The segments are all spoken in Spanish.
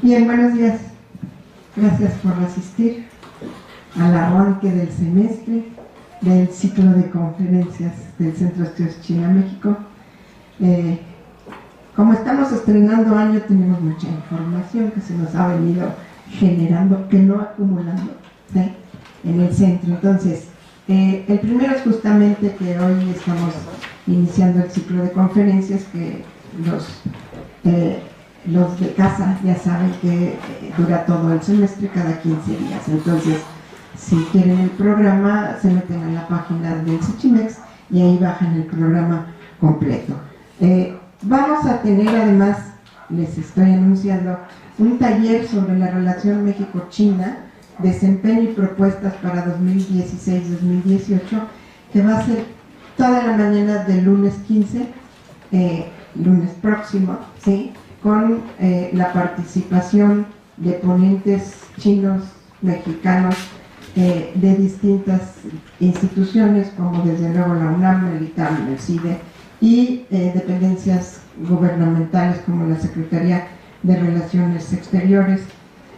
Bien, buenos días. Gracias por asistir al arranque del semestre del ciclo de conferencias del Centro de Estudios China-México. Como estamos estrenando año, tenemos mucha información que se nos ha venido generando, que no acumulando, ¿sí?, en el centro. Entonces, el primero es justamente que hoy estamos iniciando el ciclo de conferencias que los de casa ya saben que dura todo el semestre, cada 15 días. Entonces, si quieren el programa, se meten a la página del Cechimex y ahí bajan el programa completo. Vamos a tener además, les estoy anunciando, un taller sobre la relación México-China, desempeño y propuestas para 2016-2018, que va a ser toda la mañana del lunes 15, lunes próximo, ¿sí?, con la participación de ponentes chinos, mexicanos, de distintas instituciones, como desde luego la UNAM, el ITAM, el CIDE, y dependencias gubernamentales como la Secretaría de Relaciones Exteriores,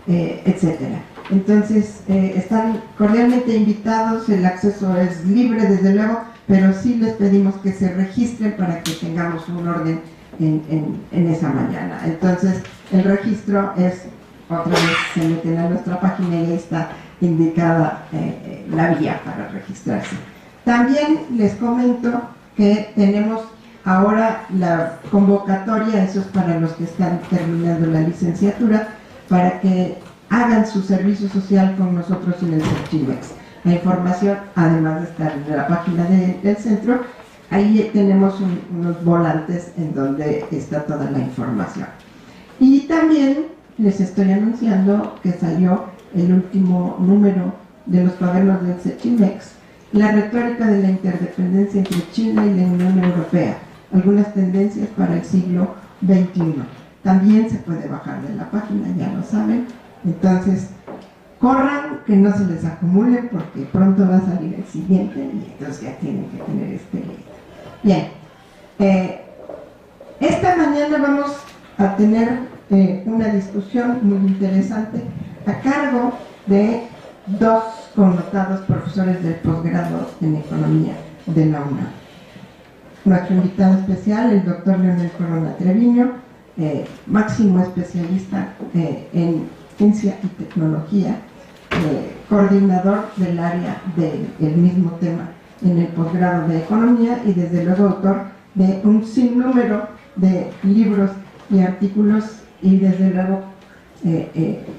etcétera. Entonces, están cordialmente invitados, el acceso es libre desde luego, pero sí les pedimos que se registren para que tengamos un orden en esa mañana. Entonces, el registro es, otra vez se meten a nuestra página y ahí está indicada la vía para registrarse. También les comento que tenemos ahora la convocatoria, eso es para los que están terminando la licenciatura, para que hagan su servicio social con nosotros en el Cechimex. La información, además de estar en la página del centro, ahí tenemos unos volantes en donde está toda la información. Y también les estoy anunciando que salió el último número de los cuadernos del Cechimex, la retórica de la interdependencia entre China y la Unión Europea, algunas tendencias para el siglo XXI. También se puede bajar de la página, ya lo saben. Entonces, corran, que no se les acumule, porque pronto va a salir el siguiente y entonces ya tienen que tener este listo. Bien, esta mañana vamos a tener una discusión muy interesante a cargo de dos connotados profesores del posgrado en Economía de la UNAM. Nuestro invitado especial, el doctor Leonel Corona Treviño, máximo especialista en ciencia y tecnología, coordinador del área del mismo tema en el posgrado de Economía y desde luego autor de un sinnúmero de libros y artículos y desde luego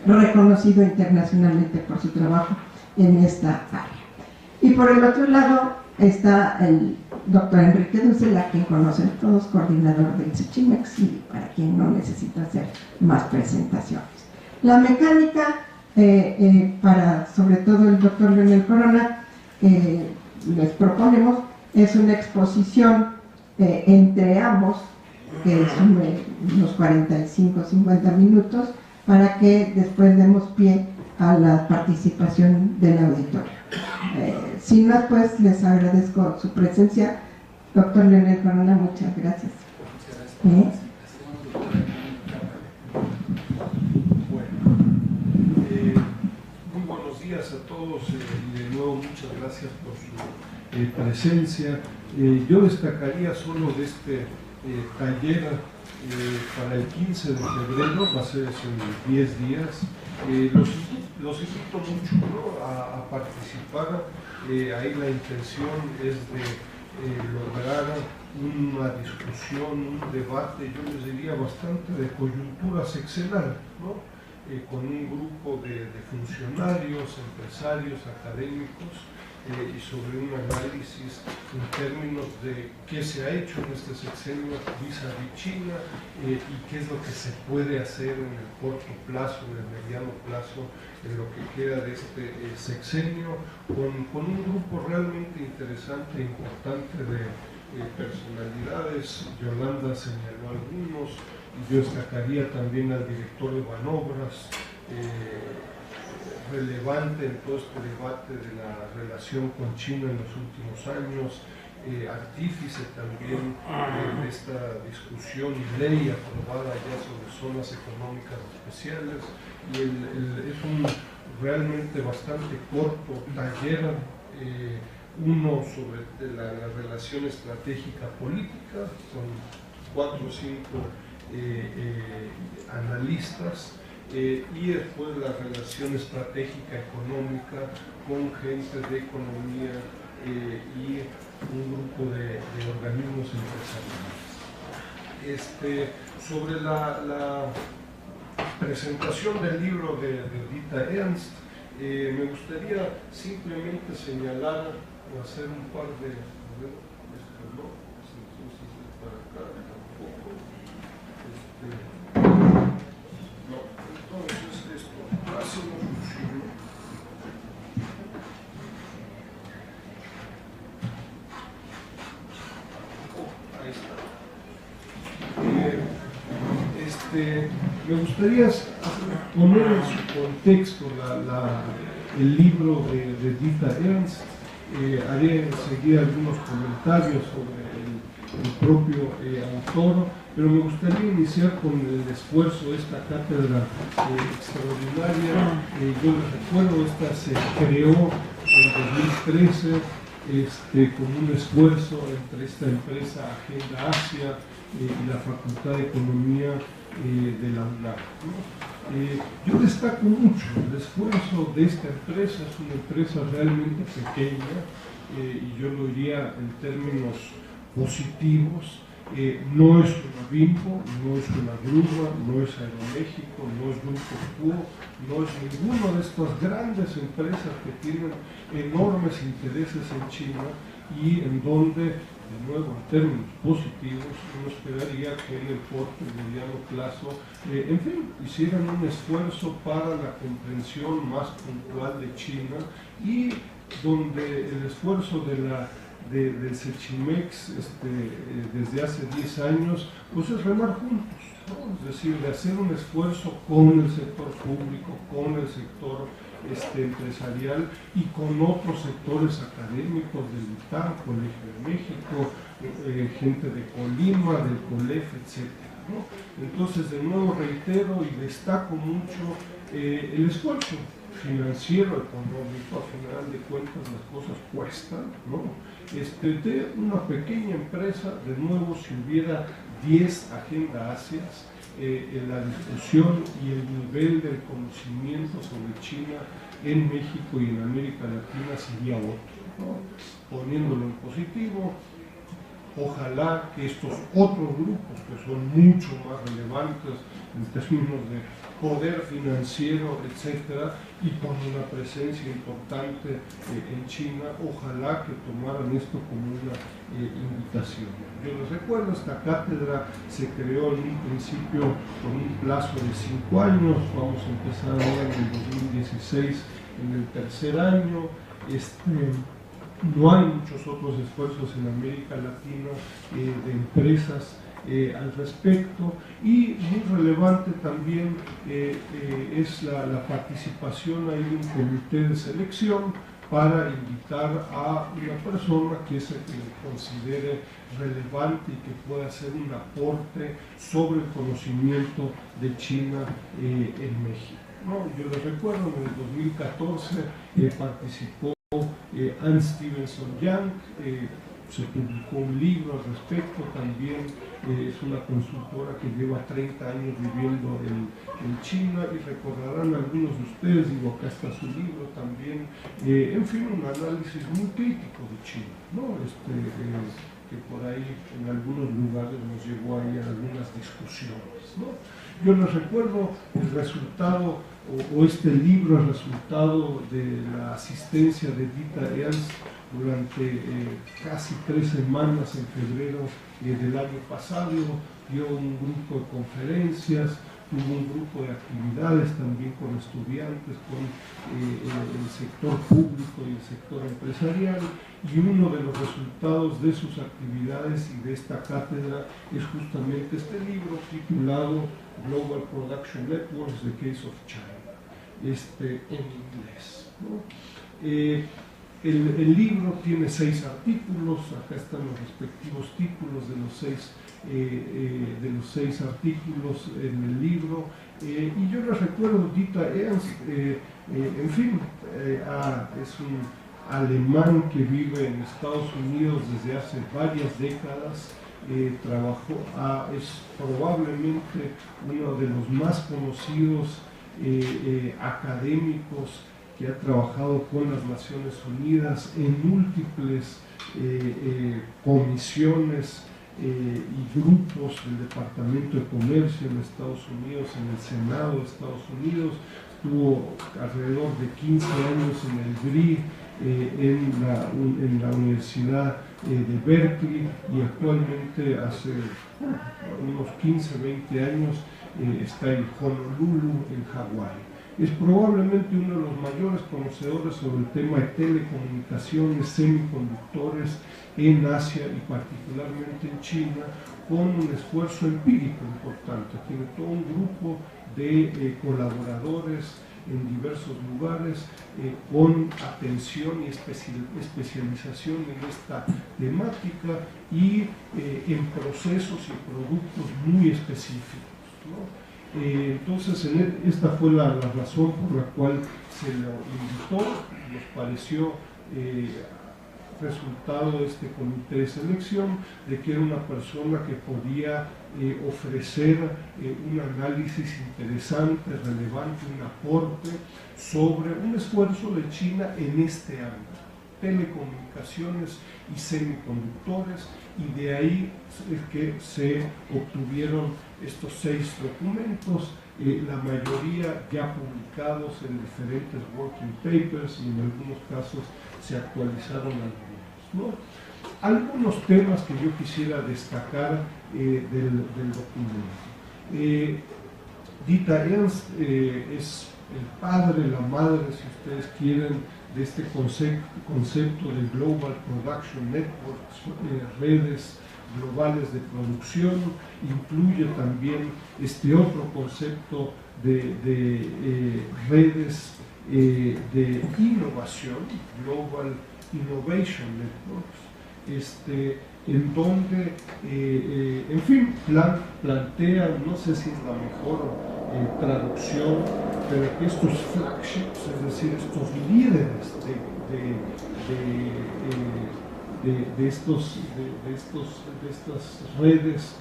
reconocido internacionalmente por su trabajo en esta área. Y por el otro lado está el doctor Enrique Dussel, a quien conocen todos, coordinador del Cechimex, y para quien no necesita hacer más presentaciones. La mecánica, para sobre todo el doctor Leonel Corona, les proponemos, es una exposición entre ambos, que sume unos 45-50 minutos, para que después demos pie a la participación del auditorio. Sin más, pues, les agradezco su presencia. Doctor Leonel Corona, muchas gracias. Muy buenos días a todos y de nuevo muchas gracias por su presencia. Yo destacaría solo de este taller para el 15 de febrero, va a ser en 10 días. Los invito mucho, ¿no?, a participar. Ahí la intención es de lograr una discusión, un debate, yo les diría bastante de coyuntura sexenal, ¿no?, con un grupo de funcionarios, empresarios, académicos, y sobre un análisis en términos de qué se ha hecho en este sexenio vis-a-vis China y qué es lo que se puede hacer en el corto plazo, en el mediano plazo, en lo que queda de este sexenio, con un grupo realmente interesante e importante de personalidades. Yolanda señaló algunos, y yo destacaría también al director de Banobras, relevante en todo este debate de la relación con China en los últimos años, artífice también de esta discusión y ley aprobada ya sobre zonas económicas especiales, y es un realmente bastante corto taller, uno sobre la relación estratégica política, con 4 o 5 analistas, y después la relación estratégica económica con gente de economía y un grupo de organismos empresariales. Sobre la presentación del libro de Dita Ernst, me gustaría simplemente señalar o hacer un par de... Me gustaría poner en su contexto el libro de Dita Ernst. Haré enseguida algunos comentarios sobre el propio autor, pero me gustaría iniciar con el esfuerzo de esta cátedra extraordinaria. Yo les recuerdo, esta se creó en 2013 como un esfuerzo entre esta empresa Agenda Asia y la Facultad de Economía de la UNAM, ¿no? Yo destaco mucho el esfuerzo de esta empresa. Es una empresa realmente pequeña, y yo lo diría en términos positivos. No es una Bimbo, no es una Gruma, no es Aeroméxico, no es Grupo Q, no es ninguna de estas grandes empresas que tienen enormes intereses en China y en donde, de nuevo, en términos positivos, uno esperaría que en el corto y mediano plazo, en fin, hicieran un esfuerzo para la comprensión más puntual de China, y donde el esfuerzo del Sechimex desde hace 10 años, pues es remar juntos, ¿no? Es decir, de hacer un esfuerzo con el sector público, con el sector empresarial y con otros sectores académicos del ITAM, Colegio de México, gente de Colima, del COLEF, etc., ¿no? Entonces, de nuevo reitero y destaco mucho el esfuerzo financiero, económico. A final de cuentas las cosas cuestan, ¿no? De una pequeña empresa, de nuevo, si hubiera 10 Agenda Asias, la discusión y el nivel del conocimiento sobre China en México y en América Latina sería otro, ¿no? Poniéndolo en positivo, ojalá que estos otros grupos, que son mucho más relevantes en términos de poder financiero, etcétera, y con una presencia importante en China, ojalá que tomaran esto como una invitación. Yo les recuerdo, esta cátedra se creó en un principio con un plazo de 5 años, vamos a empezar ahora en el 2016, en el tercer año. No hay muchos otros esfuerzos en América Latina de empresas al respecto, y muy relevante también es la participación ahí de un comité de selección para invitar a una persona que se considere relevante y que pueda hacer un aporte sobre el conocimiento de China en México, ¿no? Yo les recuerdo, en el 2014 participó Anne Stevenson Young, se publicó un libro al respecto también. Es una consultora que lleva 30 años viviendo en China, y recordarán algunos de ustedes, digo, acá está su libro también, en fin, un análisis muy crítico de China, ¿no? Que por ahí en algunos lugares nos llevó ahí a algunas discusiones, ¿no? Yo les recuerdo el resultado, o este libro, el resultado de la asistencia de Dita Ernst durante casi 3 semanas en febrero del año pasado. Dio un grupo de conferencias, hubo un grupo de actividades también con estudiantes, con el sector público y el sector empresarial, y uno de los resultados de sus actividades y de esta cátedra es justamente este libro titulado Global Production Networks, The Case of China. en inglés, ¿no? El libro tiene 6 artículos, acá están los respectivos títulos de los 6 artículos en el libro, y yo les recuerdo, Dieter Ernst, en fin, es un alemán que vive en Estados Unidos desde hace varias décadas, es probablemente uno de los más conocidos académicos que ha trabajado con las Naciones Unidas en múltiples comisiones y grupos del Departamento de Comercio en Estados Unidos, en el Senado de Estados Unidos. Estuvo alrededor de 15 años en el GRI, en la Universidad de Berkeley, y actualmente hace unos 15, 20 años está en Honolulu, en Hawái. Es probablemente uno de los mayores conocedores sobre el tema de telecomunicaciones, semiconductores en Asia y particularmente en China, con un esfuerzo empírico importante. Tiene todo un grupo de colaboradores en diversos lugares con atención y especialización en esta temática y en procesos y productos muy específicos, ¿no? Entonces, esta fue la razón por la cual se lo invitó. Nos pareció resultado de este comité de selección de que era una persona que podía ofrecer un análisis interesante, relevante, un aporte sobre un esfuerzo de China en este ámbito, telecomunicaciones y semiconductores, y de ahí es que se obtuvieron estos 6 documentos, la mayoría ya publicados en diferentes working papers, y en algunos casos se actualizaron algunos, ¿no? Algunos temas que yo quisiera destacar del documento. Dieter Ernst es el padre, la madre, si ustedes quieren, de este concepto de Global Production Networks, redes globales de producción. Incluye también este otro concepto de redes de innovación, Global Innovation Networks, en donde, en fin, plantea, no sé si es la mejor traducción, pero que estos flagships, es decir, estos líderes de estas redes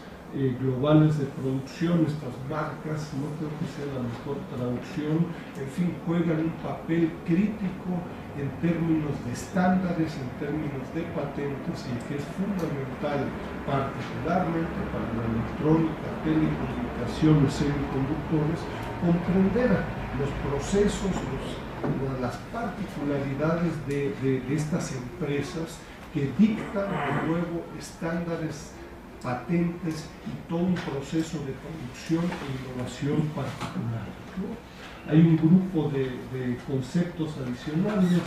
globales de producción, estas marcas, no creo que sea la mejor traducción, en fin, juegan un papel crítico en términos de estándares, en términos de patentes, y que es fundamental particularmente para la electrónica, telecomunicaciones, semiconductores, comprender los procesos, las particularidades de estas empresas que dictan de nuevo estándares, patentes y todo un proceso de producción e innovación particular, ¿no? Hay un grupo de conceptos adicionales,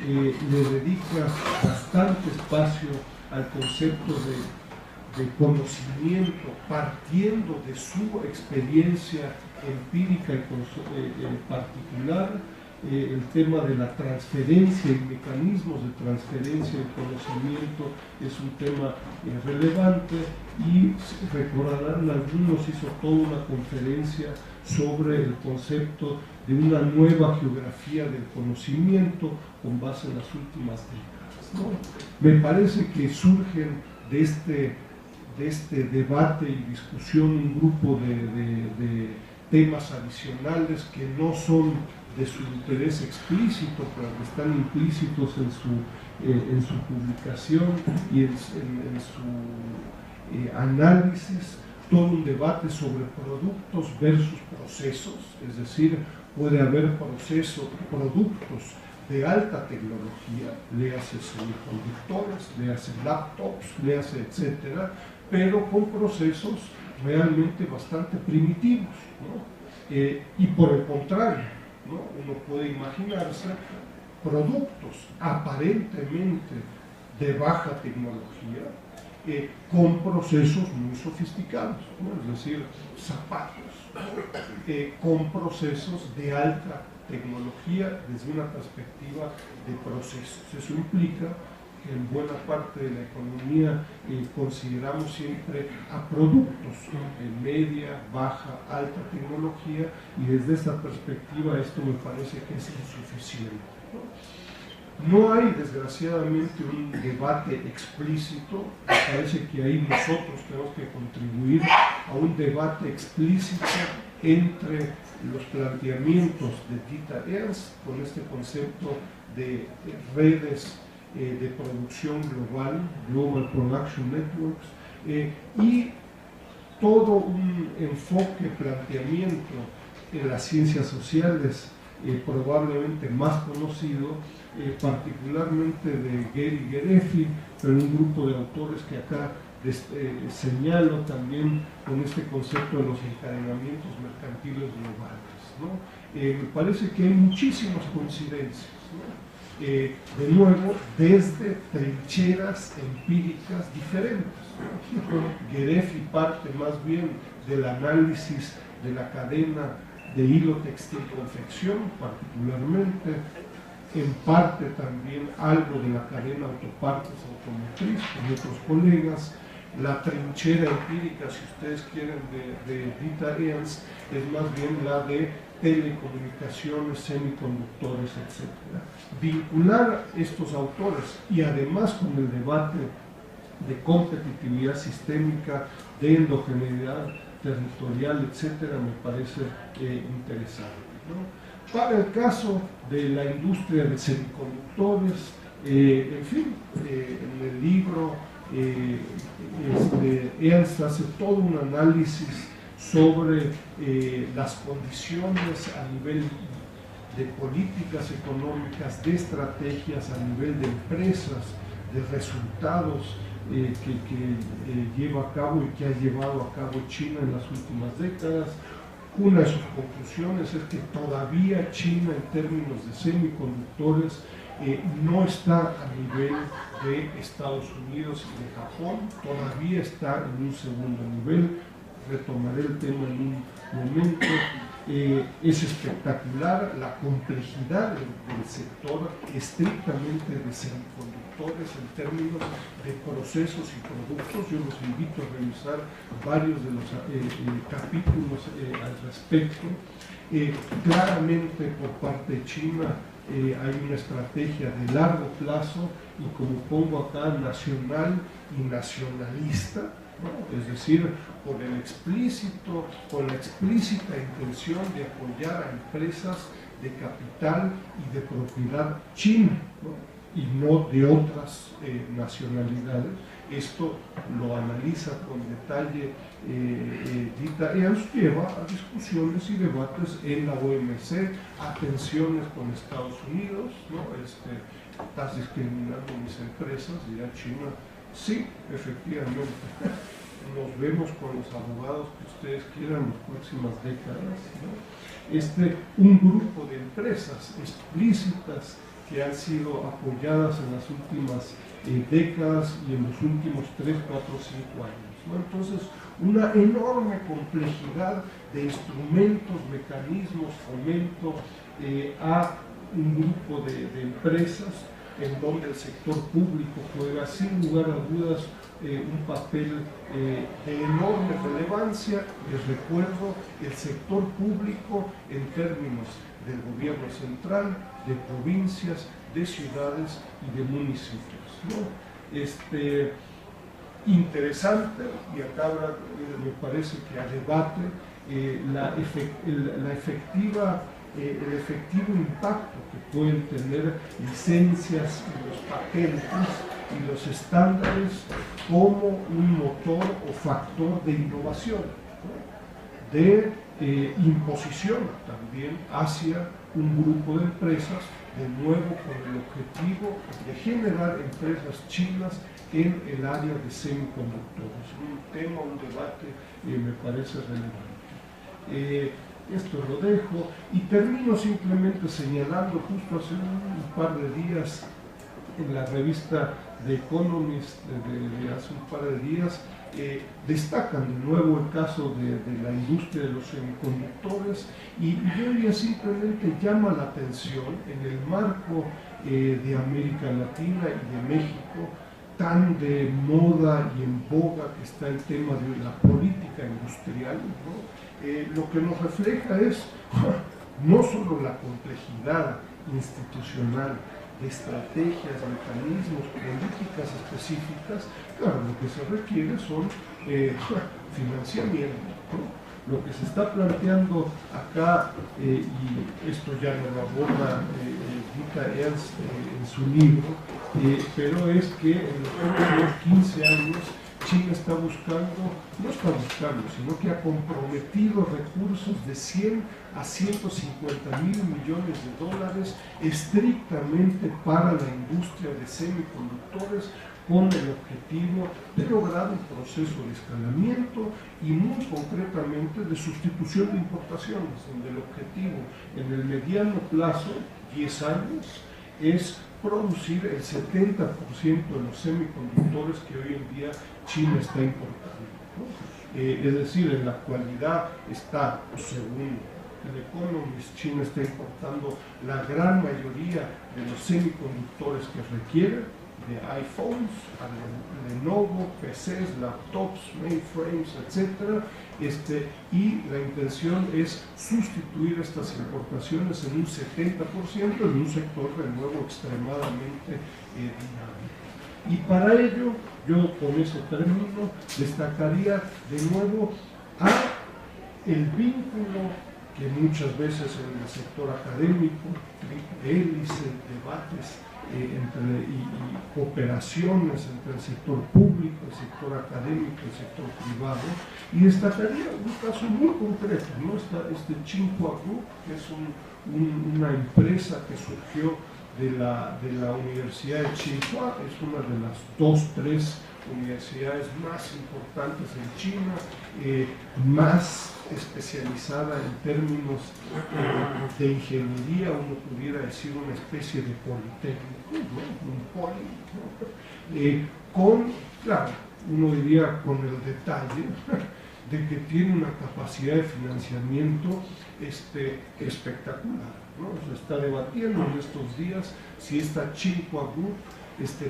le dedica bastante espacio al concepto de conocimiento, partiendo de su experiencia empírica y particular. El tema de la transferencia y mecanismos de transferencia del conocimiento es un tema relevante, y recordarán algunos, hizo toda una conferencia sobre el concepto de una nueva geografía del conocimiento con base en las últimas décadas, ¿no? Me parece que surgen de este debate y discusión un grupo de temas adicionales que no son de su interés explícito, pero que están implícitos en su publicación y en su análisis. Todo un debate sobre productos versus procesos, es decir, puede haber productos de alta tecnología, léase semiconductores, léase laptops, léase etcétera, pero con procesos realmente bastante primitivos, ¿no? Y por el contrario, ¿no? Uno puede imaginarse productos aparentemente de baja tecnología con procesos muy sofisticados, ¿no? Es decir, zapatos con procesos de alta tecnología desde una perspectiva de procesos. Eso implica que en buena parte de la economía consideramos siempre a productos de media, baja, alta tecnología, y desde esta perspectiva esto me parece que es insuficiente, ¿no? No hay, desgraciadamente, un debate explícito. Me parece que ahí nosotros tenemos que contribuir a un debate explícito entre los planteamientos de Dieter Ernst con este concepto de redes de producción global, Global Production Networks, y todo un enfoque, planteamiento en las ciencias sociales, probablemente más conocido, particularmente de Gary Gerefi, pero un grupo de autores que acá señalo también con este concepto de los encadenamientos mercantiles globales, ¿no? Me parece que hay muchísimas coincidencias, ¿no? De nuevo, desde trincheras empíricas diferentes, ¿no? Gerefi parte más bien del análisis de la cadena de hilo textil confección, particularmente, en parte también algo de la cadena autopartes automotriz con otros colegas. La trinchera empírica, si ustedes quieren, de Dieter Ernst es más bien la de telecomunicaciones, semiconductores, etc. Vincular estos autores y además con el debate de competitividad sistémica, de endogeneidad territorial, etcétera, me parece interesante, ¿no? Para el caso de la industria de semiconductores, en fin, en el libro Ernst hace todo un análisis sobre las condiciones a nivel de políticas económicas, de estrategias, a nivel de empresas, de resultados que lleva a cabo y que ha llevado a cabo China en las últimas décadas. Una de sus conclusiones es que todavía China, en términos de semiconductores, no está a nivel de Estados Unidos y de Japón, todavía está en un segundo nivel. Retomaré el tema en un momento. Es espectacular la complejidad del sector estrictamente de semiconductores en términos de procesos y productos. Yo los invito a revisar varios de los capítulos al respecto. Claramente por parte de China hay una estrategia de largo plazo y, como pongo acá, nacional y nacionalista, ¿no? Es decir, con la explícita intención de apoyar a empresas de capital y de propiedad china, ¿no? Y no de otras nacionalidades. Esto lo analiza con detalle Dieter Ernst, lleva a discusiones y debates en la OMC, a tensiones con Estados Unidos, ¿no? Estás discriminando mis empresas, dirá China. Sí, efectivamente, nos vemos con los abogados que ustedes quieran en las próximas décadas, ¿no? Un grupo de empresas explícitas que han sido apoyadas en las últimas décadas y en los últimos 3, 4, 5 años, ¿no? Entonces, una enorme complejidad de instrumentos, mecanismos, fomento a un grupo de empresas en donde el sector público juega sin lugar a dudas un papel de enorme relevancia. Les recuerdo, el sector público en términos del gobierno central, de provincias, de ciudades y de municipios, ¿no? Interesante, y acá me parece que a debate el efectivo impacto que pueden tener licencias y los patentes y los estándares como un motor o factor de innovación, ¿no? De imposición también hacia un grupo de empresas, de nuevo con el objetivo de generar empresas chinas en el área de semiconductores. Un tema, un debate me parece relevante. Esto lo dejo y termino simplemente señalando, justo hace un par de días en la revista The Economist, de hace un par de días, Destacan de nuevo el caso de la industria de los semiconductores y yo diría simplemente llama la atención en el marco de América Latina y de México, tan de moda y en boga que está el tema de la política industrial, ¿no? Lo que nos refleja es no solo la complejidad institucional de estrategias, mecanismos, políticas específicas, claro, lo que se requiere son financiamiento, ¿no? Lo que se está planteando acá, y esto ya lo aborda Dieter Ernst en su libro, pero es que en los últimos 15 años China está buscando, no está buscando, sino que ha comprometido recursos de 100 a 150 mil millones de dólares estrictamente para la industria de semiconductores, con el objetivo de lograr un proceso de escalamiento y muy concretamente de sustitución de importaciones, donde el objetivo en el mediano plazo, 10 años, es producir el 70% de los semiconductores que hoy en día China está importando, ¿no? Es decir, en la actualidad está, según el Economist, China está importando la gran mayoría de los semiconductores que requiere, de iPhones, Lenovo, PCs, laptops, mainframes, etc. Y la intención es sustituir estas importaciones en un 70% en un sector de nuevo extremadamente dinámico. Y para ello, yo con eso termino, destacaría de nuevo el vínculo que muchas veces en el sector académico, hélice, debates y cooperaciones entre el sector público, el sector académico, el sector privado, y destacaría un caso muy concreto, ¿no? Este Tsinghua Group, que es una empresa que surgió de la Universidad de Tsinghua, es una de las 2-3 universidades más importantes en China, más especializada en términos de ingeniería, uno pudiera decir una especie de politécnico, ¿no? Un poli, ¿no? Claro, uno diría con el detalle de que tiene una capacidad de financiamiento espectacular, ¿no? Se está debatiendo en estos días si esta Tsinghua Group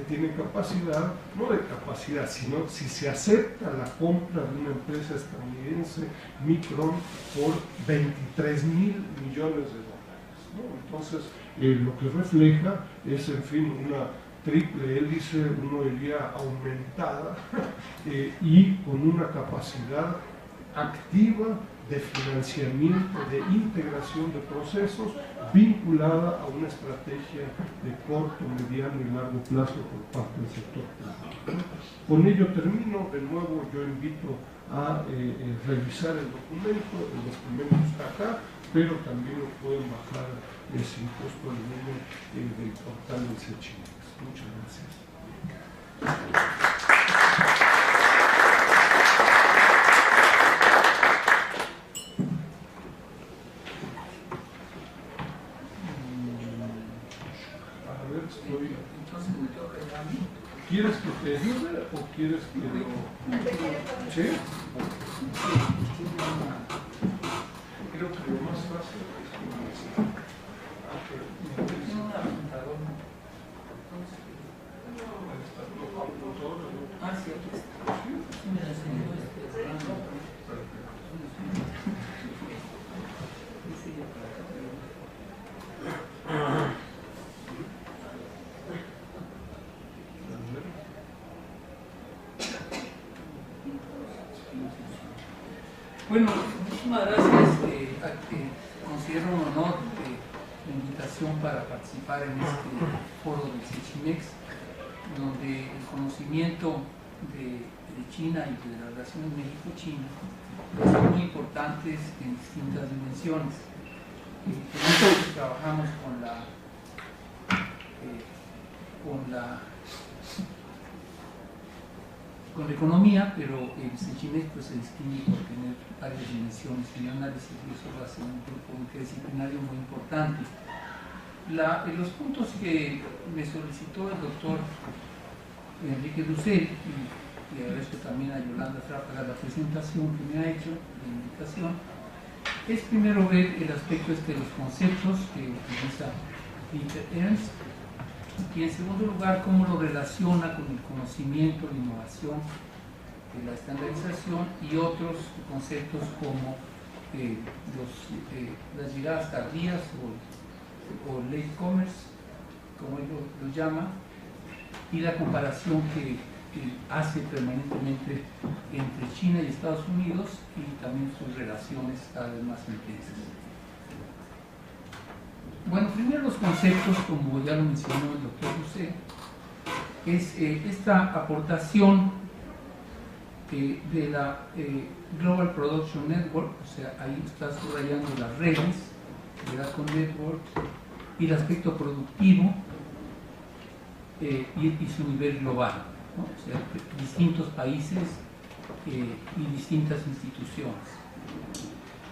tiene capacidad, no de capacidad, sino si se acepta la compra de una empresa estadounidense, Micron, por 23 mil millones de dólares, ¿no? Entonces, lo que refleja es, en fin, una triple hélice, uno diría aumentada, y con una capacidad activa de financiamiento, de integración de procesos vinculada a una estrategia de corto, mediano y largo plazo por parte del sector privado. Con ello termino. De nuevo yo invito a revisar el documento está acá, pero también lo pueden bajar sin costo alguno del portal del CECHIMEX. Muchas gracias. ¿Quieres que te ayude o quieres que lo...? ¿Sí? Creo que lo más fácil es que... Bueno, muchísimas gracias. Considero un honor la invitación para participar en este foro del CECHIMEX, donde el conocimiento de China y de las relaciones México-China son muy importantes en distintas dimensiones. Nosotros trabajamos con la economía, pero el CECHIMEX pues, se distingue por tener varias dimensiones y análisis, y eso va a ser un grupo interdisciplinario muy importante. Los puntos que me solicitó el doctor Enrique Dussel, y agradezco también a Yolanda Trápaga la presentación que me ha hecho, la invitación, es primero ver el aspecto de los conceptos que utiliza Peter Ernst, y en segundo lugar cómo lo relaciona con el conocimiento, la innovación, la estandarización y otros conceptos como las llegadas tardías o late commerce, como él lo llama, y la comparación que hace permanentemente entre China y Estados Unidos y también sus relaciones cada vez más intensas. Bueno, primero los conceptos, como ya lo mencionó el doctor Doucet, es esta aportación de la Global Production Network, o sea, ahí está subrayando las redes, ¿verdad?, con network, y el aspecto productivo y su nivel global, ¿no? O sea, distintos países y distintas instituciones.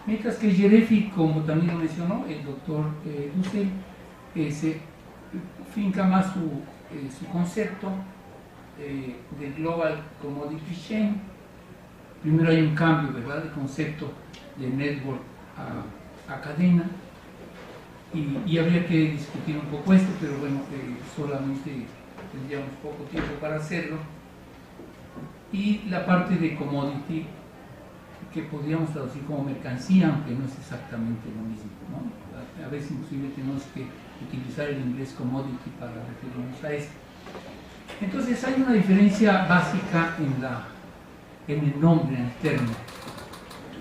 Mientras que Gerefi, como también lo mencionó el doctor Doucet, se finca más su concepto de Global Commodity Chain. Primero hay un cambio, ¿verdad?, de concepto de network a cadena, y habría que discutir un poco esto, pero bueno, solamente tendríamos poco tiempo para hacerlo. Y la parte de commodity, que podríamos traducir como mercancía, aunque no es exactamente lo mismo, ¿no? A veces inclusive tenemos que utilizar el inglés commodity para referirnos a esto. Entonces hay una diferencia básica en el nombre, en el término.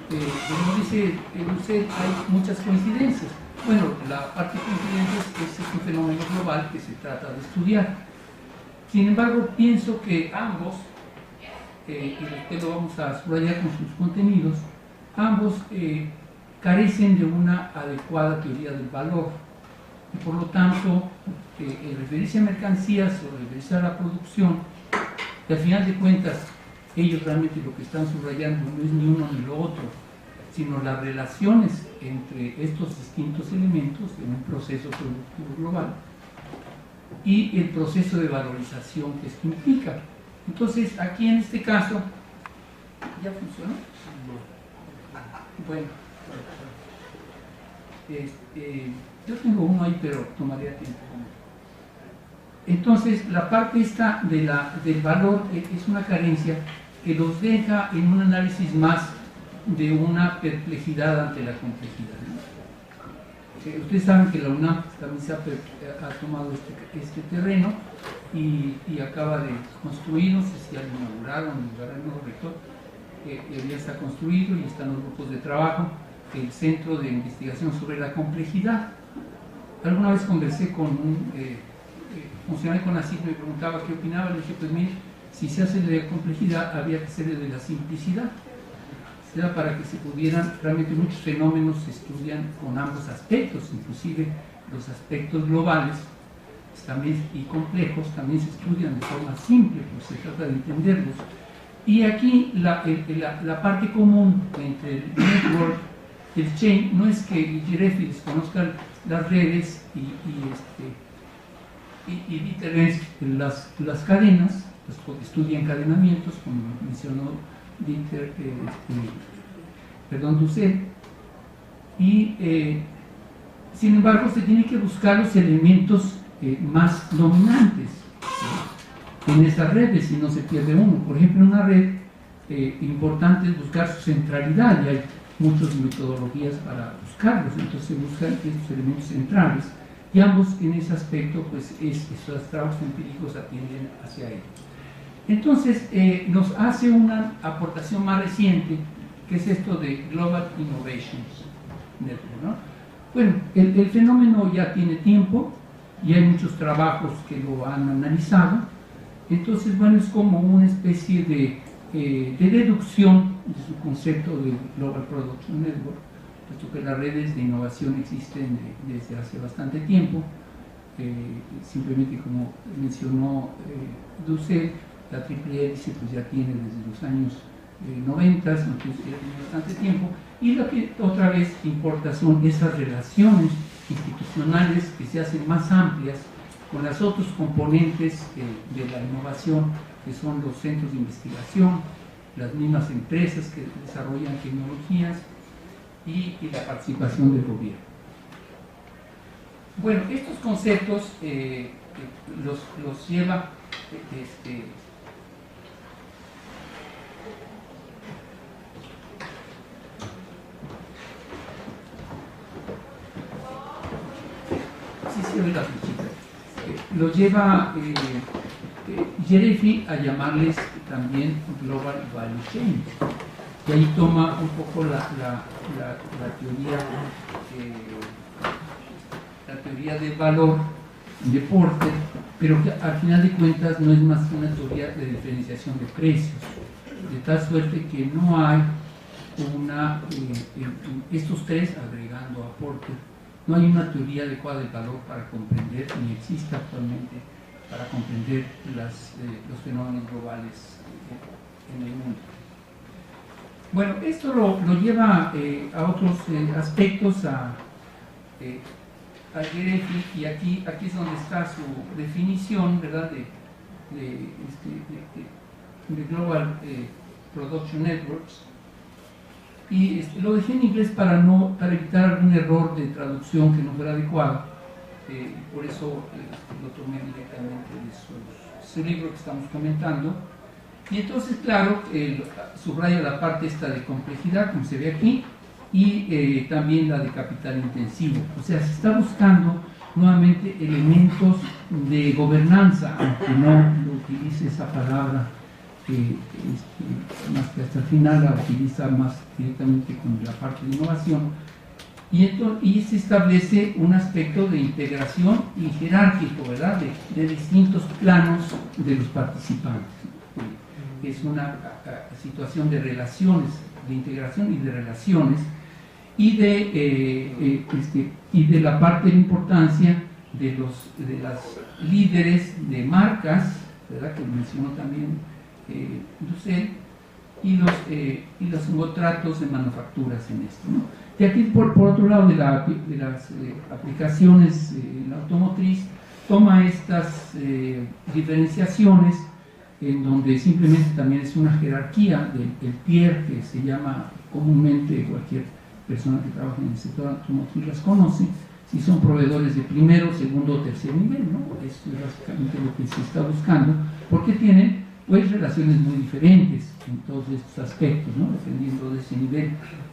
Como dice Doucet, hay muchas coincidencias. Bueno, la parte de coincidencias es un fenómeno global que se trata de estudiar. Sin embargo, pienso que ambos, y después lo vamos a subrayar con sus contenidos, ambos carecen de una adecuada teoría del valor, y por lo tanto el referirse a mercancías o referirse a la producción, que al final de cuentas ellos realmente lo que están subrayando no es ni uno ni lo otro, sino las relaciones entre estos distintos elementos en un proceso productivo global y el proceso de valorización que esto implica. Entonces, aquí en este caso, ¿ya funcionó? Bueno, yo tengo uno ahí, pero tomaría tiempo. Entonces, la parte esta del valor es una carencia que los deja en un análisis más de una perplejidad ante la complejidad, ¿no? Ustedes saben que la UNAM también ha tomado este terreno y acaba de construir, no sé si ya lo inauguraron, el nuevo rector, ya está construido y están los grupos de trabajo, el Centro de Investigación sobre la Complejidad. Alguna vez conversé con un funcionario con ASIC, me preguntaba qué opinaba, le dije, pues mire, si se hace de la complejidad, había que hacerle de la simplicidad. Era para que se pudieran, realmente muchos fenómenos se estudian con ambos aspectos, inclusive los aspectos globales también, y complejos también se estudian de forma simple, pues se trata de entenderlos. Y aquí la parte común entre el network y el chain no es que Gerefi desconozca las redes y Dieter las cadenas, pues estudia encadenamientos, como mencionó Doucet, y sin embargo se tiene que buscar los elementos más dominantes en esas redes y no se pierde uno. Por ejemplo, en una red importante es buscar su centralidad, y hay muchas metodologías para buscarlos, entonces se buscan estos elementos centrales, y ambos en ese aspecto, pues esos trabajos empíricos atienden hacia ello. Entonces nos hace una aportación más reciente, que es esto de Global Innovations Network, ¿no? Bueno, el fenómeno ya tiene tiempo y hay muchos trabajos que lo han analizado. Entonces, bueno, es como una especie de deducción de su concepto de Global Production Network, puesto que las redes de innovación existen desde hace bastante tiempo. Simplemente, como mencionó Doucet, la IEEE pues ya tiene desde los años 90, entonces ya tiene bastante tiempo, y lo que otra vez importa son esas relaciones institucionales que se hacen más amplias con los otros componentes de la innovación que son los centros de investigación, las mismas empresas que desarrollan tecnologías y la participación del gobierno. Bueno, estos conceptos los lleva lo lleva Jeremy a llamarles también Global Value Chain, y ahí toma un poco la teoría del valor de Porter, pero que al final de cuentas no es más que una teoría de diferenciación de precios, de tal suerte que no hay estos tres, agregando a Porter, no hay una teoría adecuada del valor para comprender, ni existe actualmente para comprender los fenómenos globales en el mundo. Bueno, esto lo lleva a otros aspectos, a Jeremy, y aquí es donde está su definición, ¿verdad?, de Global Production Networks. Y lo dejé en inglés para evitar algún error de traducción que no fuera adecuado. Por eso lo tomé directamente de su libro que estamos comentando. Y entonces, claro, subraya la parte esta de complejidad, como se ve aquí, y también la de capital intensivo. O sea, se está buscando nuevamente elementos de gobernanza, aunque no lo utilice esa palabra, más que hasta el final la utiliza más directamente con la parte de innovación, y se establece un aspecto de integración y jerárquico, ¿verdad?, de distintos planos de los participantes. Es una situación de relaciones, de integración y de relaciones, y de la parte de importancia de las líderes de marcas, ¿verdad?, que mencionó también Dussel, y los contratos de manufacturas en esto, ¿no? Y aquí, por otro lado, de las aplicaciones en la automotriz, toma estas diferenciaciones, en donde simplemente también es una jerarquía del tier, que se llama comúnmente, cualquier persona que trabaja en el sector automotriz las conoce, si son proveedores de primero, segundo o tercer nivel, ¿no? Esto es básicamente lo que se está buscando, porque tienen pues relaciones muy diferentes en todos estos aspectos, ¿no?, dependiendo de ese nivel.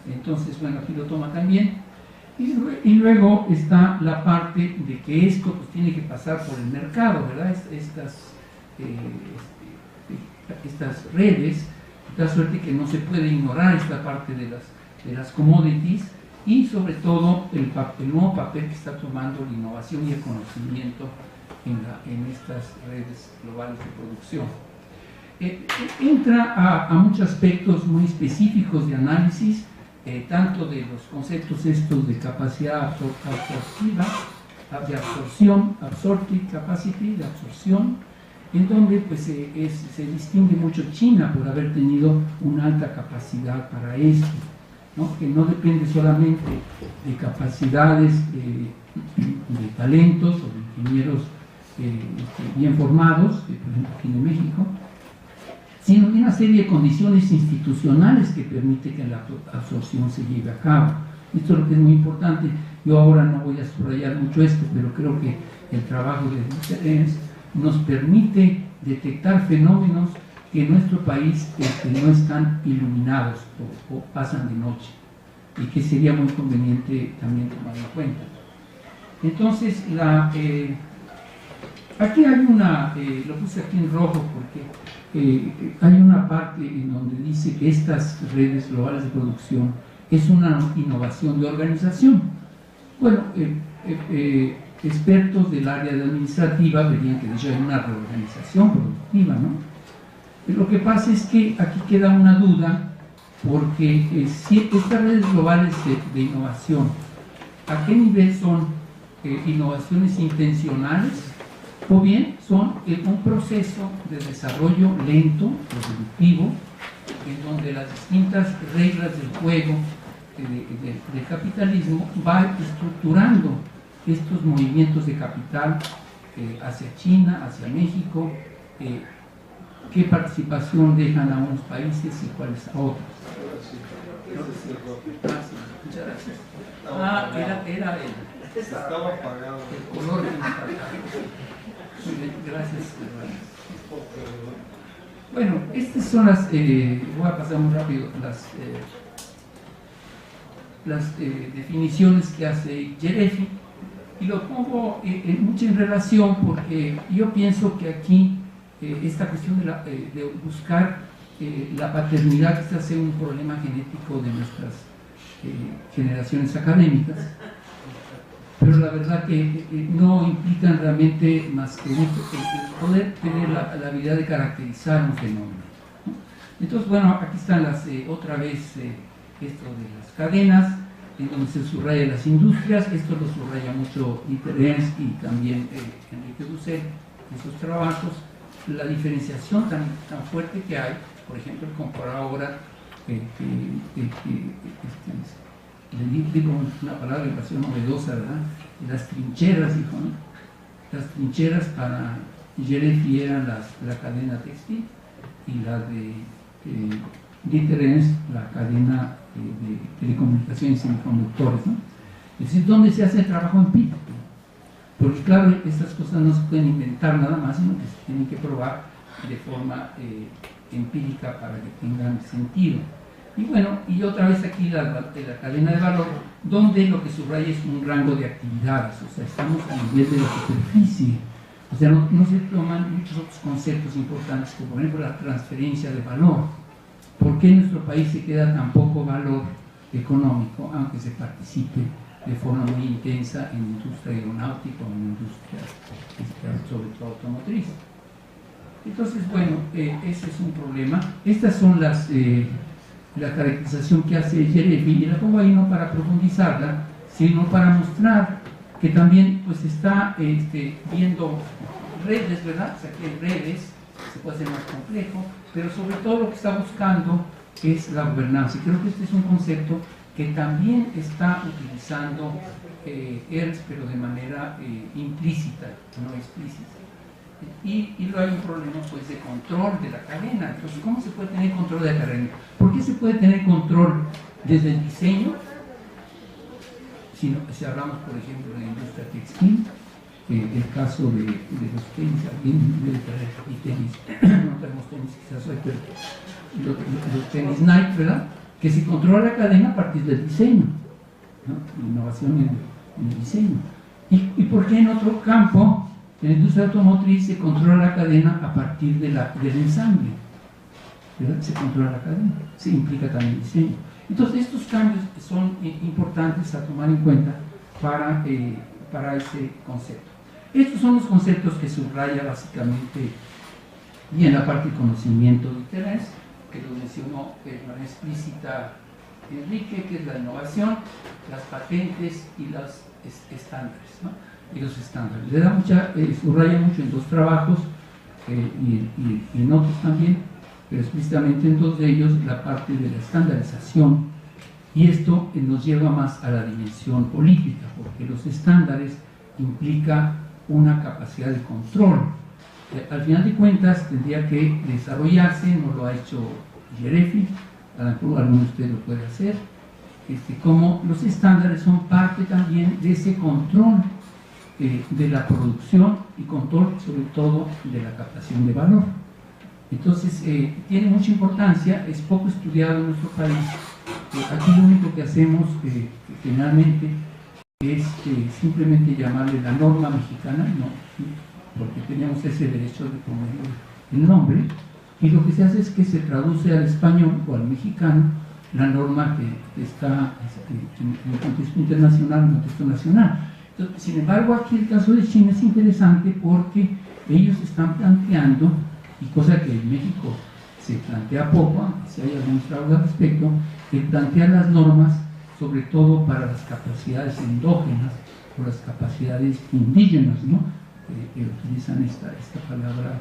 Entonces, bueno, aquí lo toma también. Y luego está la parte de que esto pues tiene que pasar por el mercado, ¿verdad? Estas redes, de tal suerte que no se puede ignorar esta parte de las commodities, y sobre todo el nuevo papel que está tomando la innovación y el conocimiento en estas redes globales de producción. Entra a muchos aspectos muy específicos de análisis, tanto de los conceptos estos de capacidad absortiva, de absorción, absorptive capacity, de absorción, en donde pues se distingue mucho China por haber tenido una alta capacidad para esto, ¿no?, que no depende solamente de capacidades de talentos o de ingenieros bien formados, por ejemplo aquí en México, sino de una serie de condiciones institucionales que permite que la absorción se lleve a cabo. Esto es lo que es muy importante. Yo ahora no voy a subrayar mucho esto, pero creo que el trabajo de Dussel nos permite detectar fenómenos que en nuestro país no están iluminados o pasan de noche, y que sería muy conveniente también tomar en cuenta. Entonces, aquí hay lo puse aquí en rojo porque hay una parte en donde dice que estas redes globales de producción es una innovación de organización. Bueno, expertos del área de administrativa verían que ya hay una reorganización productiva, ¿no? Lo que pasa es que aquí queda una duda, porque si estas redes globales de innovación, ¿a qué nivel son innovaciones intencionales? O bien son un proceso de desarrollo lento, productivo, en donde las distintas reglas del juego del capitalismo va estructurando estos movimientos de capital hacia China, hacia México, qué participación dejan a unos países y cuáles a otros. Muchas gracias. Era él. Estaba apagado. El color que nos faltaba. Muy bien, gracias. Bueno, estas son las, voy a pasar muy rápido, las definiciones que hace Yerefi, y lo pongo mucho en relación porque yo pienso que aquí esta cuestión de buscar la paternidad quizás sea un problema genético de nuestras generaciones académicas, pero la verdad que no implican realmente más que poder tener la habilidad de caracterizar un fenómeno, ¿no? Entonces, bueno, aquí están otra vez esto de las cadenas, en donde se subraya las industrias. Esto lo subraya mucho Dieter Ernst y también Enrique Dussel en sus trabajos, la diferenciación tan fuerte que hay, por ejemplo, el comparar ahora le digo una palabra que pareció novedosa, ¿verdad? Las trincheras, dijo, ¿no? Las trincheras para Yerefi eran la cadena textil, y la de Dieter Ernst la cadena de telecomunicaciones y semiconductores, ¿no? Es decir, donde se hace el trabajo empírico, porque claro, estas cosas no se pueden inventar nada más, sino que se tienen que probar de forma empírica para que tengan sentido. Y bueno, y otra vez aquí la cadena de valor, donde lo que subraya es un rango de actividades, o sea, estamos a nivel de la superficie, o sea, no se toman muchos otros conceptos importantes, como por ejemplo la transferencia de valor. ¿Por qué en nuestro país se queda tan poco valor económico, aunque se participe de forma muy intensa en industria aeronáutica o en industria, sobre todo automotriz? Entonces, bueno, ese es un problema. Estas son la caracterización que hace Yerefi, y la pongo ahí no para profundizarla, sino para mostrar que también pues está viendo redes, ¿verdad? O sea, que hay redes, se puede hacer más complejo, pero sobre todo lo que está buscando es la gobernanza. Y creo que este es un concepto que también está utilizando Ernst, pero de manera implícita, no explícita. Y luego hay un problema pues de control de la cadena. Entonces, ¿cómo se puede tener control de la cadena? ¿Por qué se puede tener control desde el diseño? Si hablamos, por ejemplo, de la industria textil, el caso de los tenis, alguien debe traer aquí tenis, no tenemos tenis quizás hoy, pero los tenis Nike, ¿verdad? Que se controla la cadena a partir del diseño, ¿no? Innovación en el diseño. ¿Y por qué en otro campo, en la industria automotriz, se controla la cadena a partir del ensamble? ¿Verdad? Se controla la cadena, se implica también el diseño. Entonces, estos cambios son importantes a tomar en cuenta para ese concepto. Estos son los conceptos que subraya básicamente, y en la parte de conocimiento de interés, que lo mencionó de manera explícita Enrique, que es la innovación, las patentes y los estándares, ¿no? Y los estándares. Le da subraya mucho en dos trabajos y en otros también, pero explícitamente en dos de ellos la parte de la estandarización, y esto nos lleva más a la dimensión política, porque los estándares implica una capacidad de control. Al final de cuentas tendría que desarrollarse, no lo ha hecho Yerefi, alguno de ustedes lo puede hacer, como los estándares son parte también de ese control de la producción y control sobre todo de la captación de valor. Entonces tiene mucha importancia, es poco estudiado en nuestro país. Aquí lo único que hacemos generalmente es simplemente llamarle la norma mexicana, no, porque teníamos ese derecho de poner el nombre, y lo que se hace es que se traduce al español o al mexicano la norma que está en el contexto internacional, en el contexto nacional. Entonces, sin embargo, aquí el caso de China es interesante porque ellos están planteando, y cosa que en México se plantea poco, aunque si hay algún trabajo al respecto, el plantear las normas sobre todo para las capacidades endógenas o las capacidades indígenas, ¿no? Que utilizan esta palabra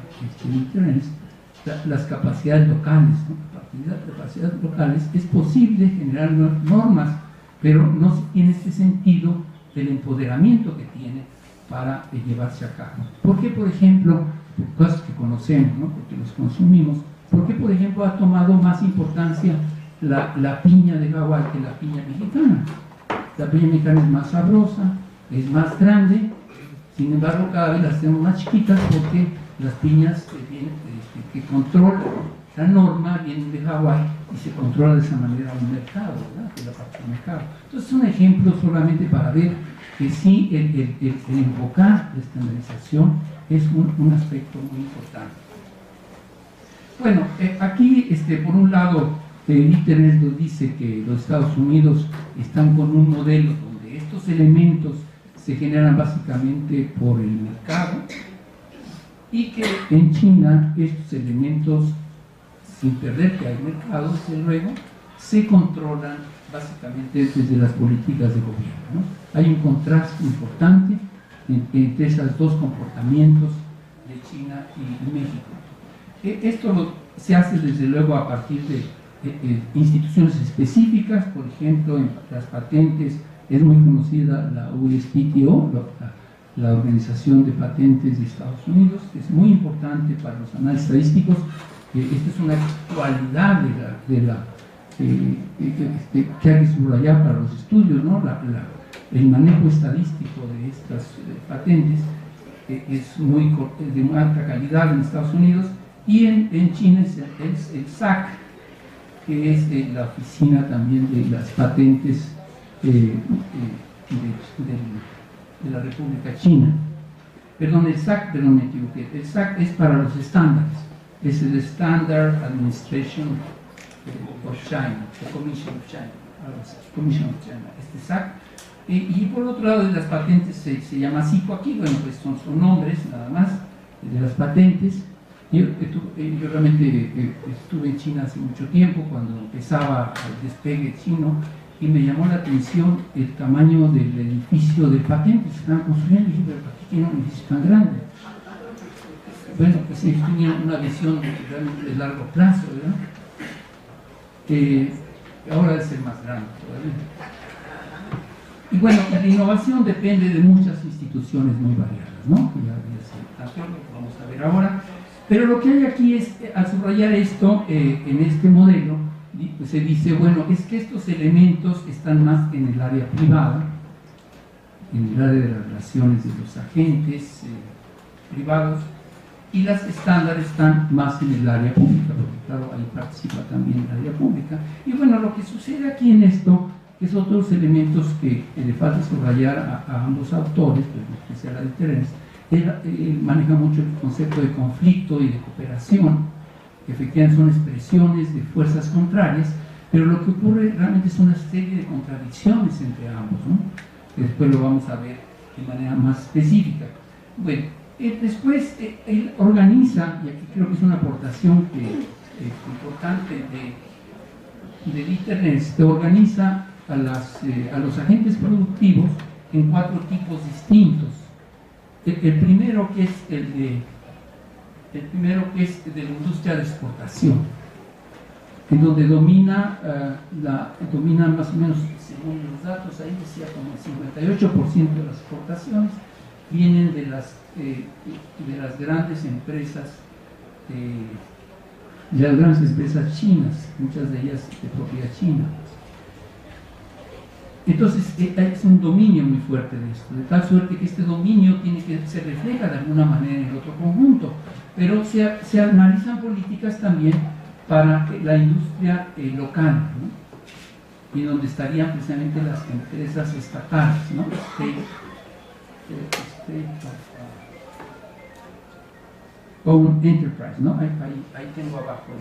las capacidades locales, ¿no? Las capacidades locales, es posible generar normas, pero no se tiene este sentido del empoderamiento que tiene para llevarse a cabo. Porque, por ejemplo, cosas que conocemos, ¿no? Porque los consumimos. ¿Por qué, por ejemplo, ha tomado más importancia la piña de Hawái que la piña mexicana? La piña mexicana es más sabrosa, es más grande, sin embargo cada vez las hacemos más chiquitas porque las piñas que controlan la norma vienen de Hawái y se controla de esa manera un mercado, ¿verdad? De la parte del mercado. Entonces es un ejemplo solamente para ver que sí, el enfocar la estandarización es un aspecto muy importante. Bueno, aquí por un lado Internet nos dice que los Estados Unidos están con un modelo donde estos elementos se generan básicamente por el mercado y que en China estos elementos, sin perder que hay mercado, desde luego, se controlan básicamente desde las políticas de gobierno, ¿no? Hay un contraste importante entre esos dos comportamientos de China y México. Esto se hace desde luego a partir de instituciones específicas, por ejemplo, en las patentes es muy conocida la USPTO, la Organización de Patentes de Estados Unidos, que es muy importante para los análisis estadísticos. Esta es una cualidad que hay que subrayar para los estudios, ¿no? El manejo estadístico de estas patentes es de muy alta calidad en Estados Unidos, y en China es el SAC, que es la oficina también de las patentes de la República China. Perdón, el SAC, perdón, me equivoqué. El SAC es para los estándares, es el Standard Administration of China, la Commission of China, Commission of China, este SAC. Y por otro lado, de las patentes se llama CIPO aquí, bueno, pues son nombres nada más de las patentes. Yo realmente estuve en China hace mucho tiempo, cuando empezaba el despegue chino, y me llamó la atención el tamaño del edificio de patentes que estaban construyendo. Y dije, pero ¿para qué tiene un edificio tan grande? Bueno, pues ellos tenían una visión realmente de largo plazo, ¿verdad? Ahora debe ser más grande todavía. Y bueno, la innovación depende de muchas instituciones muy variadas, ¿no? Que ya se vamos a ver ahora. Pero lo que hay aquí es, al subrayar esto, en este modelo, pues se dice, bueno, es que estos elementos están más en el área privada, en el área de las relaciones de los agentes privados, y las estándares están más en el área pública, porque claro, ahí participa también el área pública. Y bueno, lo que sucede aquí en esto, que es otros elementos que le falta subrayar a ambos autores, pues en especial a Dieter, él maneja mucho el concepto de conflicto y de cooperación, que efectivamente son expresiones de fuerzas contrarias, pero lo que ocurre realmente es una serie de contradicciones entre ambos, ¿no? Que después lo vamos a ver de manera más específica. Bueno, después él organiza, y aquí creo que es una aportación importante de Dieter, organiza a los agentes productivos en 4 tipos distintos. El primero que es de la industria de exportación, en donde domina más o menos, según los datos, ahí decía como el 58% de las exportaciones vienen de las grandes empresas chinas, muchas de ellas de propiedad china. Entonces es un dominio muy fuerte de esto, de tal suerte que este dominio se refleja de alguna manera en el otro conjunto, pero se analizan políticas también para la industria local, ¿no? Y donde estarían precisamente las empresas estatales, ¿no? Own Enterprise, ¿no? Ahí tengo abajo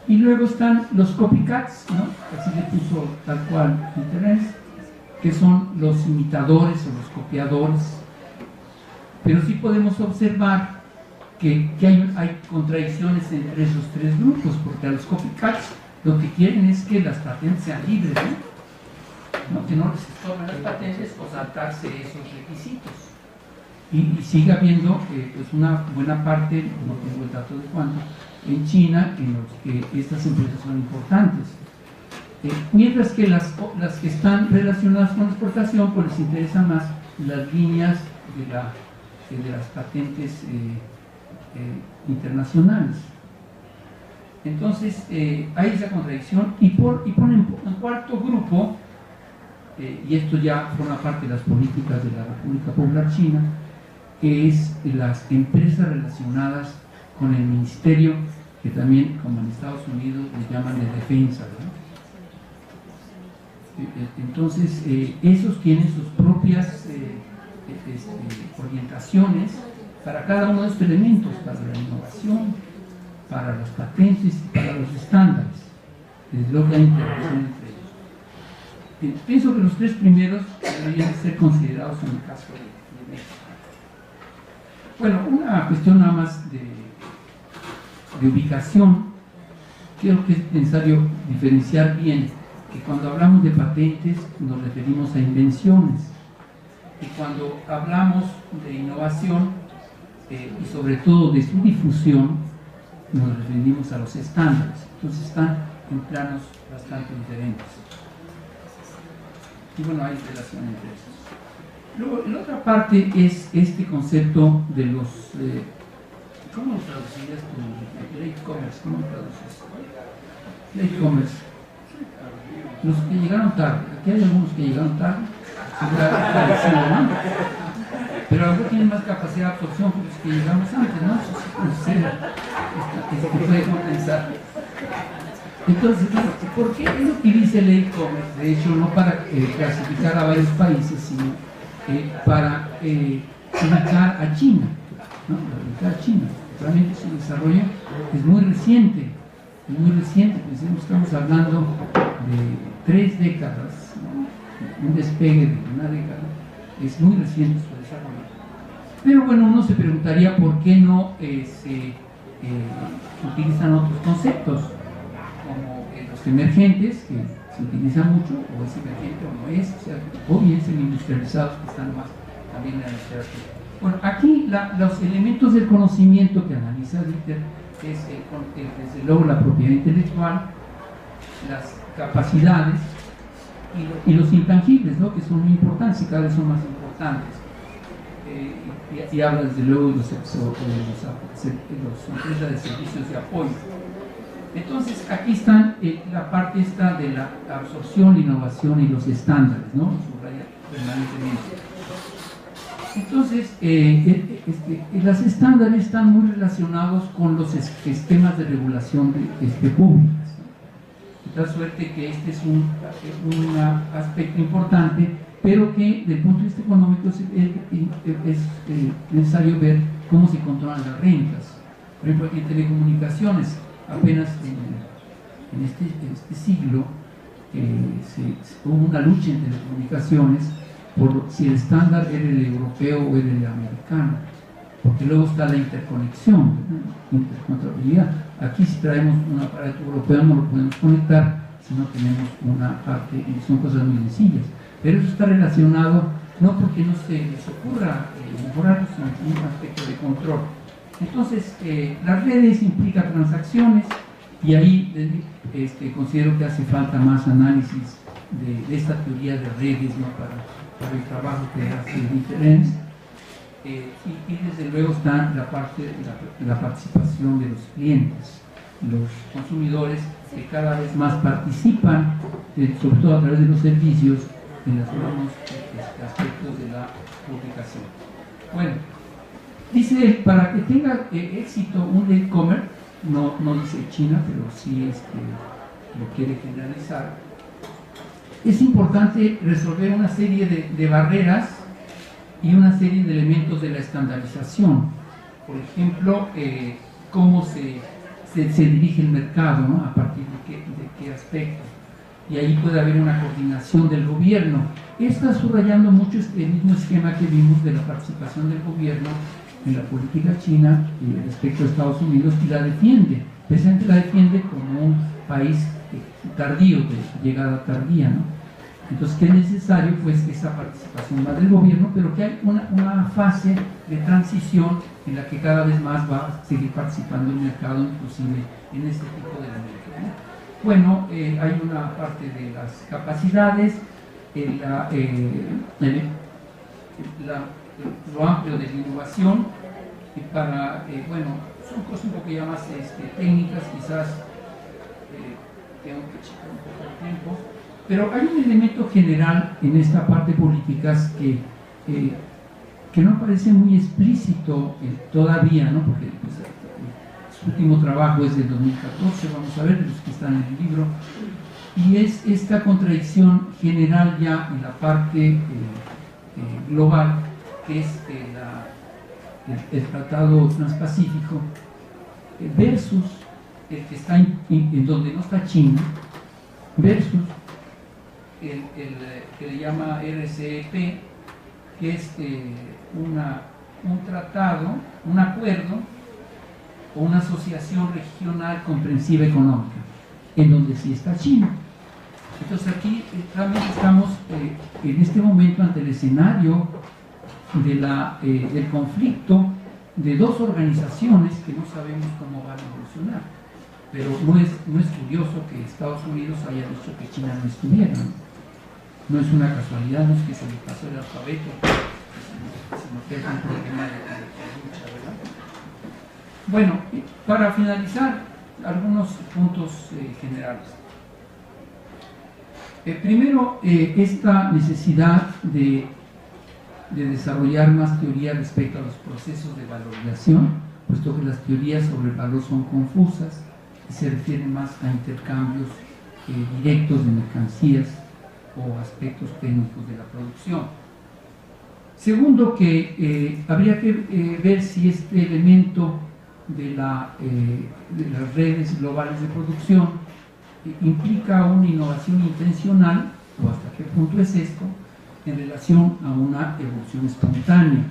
y luego están los copycats, ¿no? Así le puso tal cual Internet, que son los imitadores o los copiadores. Pero sí podemos observar que hay contradicciones entre esos 3 grupos, porque a los copycats lo que quieren es que las patentes sean libres, ¿no? Que no les estorben las patentes o saltarse esos requisitos. Y sigue habiendo pues una buena parte, no tengo el dato de cuánto, en China, en los que estas empresas son importantes. Mientras que las que están relacionadas con la exportación, pues les interesa más las líneas las patentes internacionales. Entonces hay esa contradicción y ponen en cuarto grupo, y esto ya forma parte de las políticas de la República Popular China, que es las empresas relacionadas con el ministerio, que también, como en Estados Unidos, le llaman de defensa, ¿no? Entonces, esos tienen sus propias orientaciones para cada uno de estos elementos, para la innovación, para las patentes y para los estándares. Desde luego que hay interacción entre ellos. Pienso que los tres primeros deberían ser considerados en el caso de México. Bueno, una cuestión nada más de ubicación. Creo que es necesario diferenciar bien que cuando hablamos de patentes nos referimos a invenciones, y cuando hablamos de innovación y sobre todo de su difusión nos referimos a los estándares. Entonces están en planos bastante diferentes. Y bueno, hay relación entre esos. Luego, la otra parte es este concepto de los... ¿cómo lo traducirías tú? Late commerce, ¿cómo lo traduces? Late commerce. Los que llegaron tarde. Aquí hay algunos que llegaron tarde. ¿No? Pero algunos tienen más capacidad de absorción que los que llegamos antes, ¿no? Eso se puede compensar. Entonces, ¿por qué es lo que dice el e-commerce? De hecho, no para clasificar a varios países, sino para ubicar a China, ¿no? Para ubicar a China. Realmente su desarrollo es muy reciente, pues estamos hablando de 3 décadas, ¿no? Un despegue de una década, es muy reciente su desarrollo. Pero bueno, uno se preguntaría por qué no se utilizan otros conceptos, como los emergentes, que se utilizan mucho, o es emergente o no es, o bien semi-industrializados, que están más también en la literatura. Bueno, aquí los elementos del conocimiento que analiza Dieter es desde luego la propiedad intelectual, las capacidades y los intangibles, ¿no? Que son muy importantes y cada vez son más importantes. Y habla desde luego de los empresas de servicios de apoyo. Entonces aquí están la parte esta de la absorción, la innovación y los estándares, ¿no? Subraya permanentemente. Entonces, los estándares están muy relacionados con los esquemas de regulación públicas. De tal suerte que este es un aspecto importante, pero que desde el punto de vista económico es necesario ver cómo se controlan las rentas. Por ejemplo, en telecomunicaciones, apenas en este siglo hubo una lucha en telecomunicaciones por si el estándar era el europeo o era el americano, porque luego está la interconexión, intercontrabilidad. Aquí si traemos un aparato europeo no lo podemos conectar si no tenemos una parte, y son cosas muy sencillas, pero eso está relacionado no porque no se les ocurra mejorarlo, sino un aspecto de control. Entonces, las redes implican transacciones y ahí considero que hace falta más análisis de esta teoría de redes, ¿no? para el trabajo que hace diferencia. Y desde luego está la parte de la participación de los clientes, los consumidores que cada vez más participan, sobre todo a través de los servicios, en los nuevos aspectos de la publicación. Bueno, dice, para que tenga éxito un e-commerce, no dice China, pero sí lo quiere generalizar, es importante resolver una serie de barreras y una serie de elementos de la estandarización. Por ejemplo, cómo se dirige el mercado, ¿no? A partir de qué aspectos. Y ahí puede haber una coordinación del gobierno. Está subrayando mucho este mismo esquema que vimos de la participación del gobierno en la política china respecto a Estados Unidos, y la defiende, precisamente la defiende como un país tardío, de llegada tardía, ¿no? Entonces, que es necesario pues esa participación más del gobierno, pero que hay una fase de transición en la que cada vez más va a seguir participando el mercado, inclusive en este tipo de elementos, ¿no? Bueno, hay una parte de las capacidades, lo amplio de la innovación y para, bueno, son cosas un poco ya más técnicas, quizás tengo que checar un poco el tiempo, pero hay un elemento general en esta parte políticas que no parece muy explícito todavía, ¿no? Porque pues, su último trabajo es del 2014, vamos a ver, los que están en el libro, y es esta contradicción general ya en la parte global, que es el Tratado Transpacífico, versus el que está en donde no está China, versus el que le llama RCEP, que es un tratado, un acuerdo o una asociación regional comprensiva económica, en donde sí está China. Entonces aquí realmente estamos en este momento ante el escenario del conflicto de dos organizaciones que no sabemos cómo van a evolucionar. Pero no es curioso que Estados Unidos haya dicho que China no estuviera. No es una casualidad, no es que se le pasó el alfabeto, sino que es un problema de lucha, ¿verdad? Bueno, para finalizar, algunos puntos generales. Primero, esta necesidad de desarrollar más teoría respecto a los procesos de valorización, puesto que las teorías sobre el valor son confusas y se refieren más a intercambios directos de mercancías o aspectos técnicos de la producción. Segundo, que habría que ver si este elemento de las redes globales de producción implica una innovación intencional, o hasta qué punto es esto, en relación a una evolución espontánea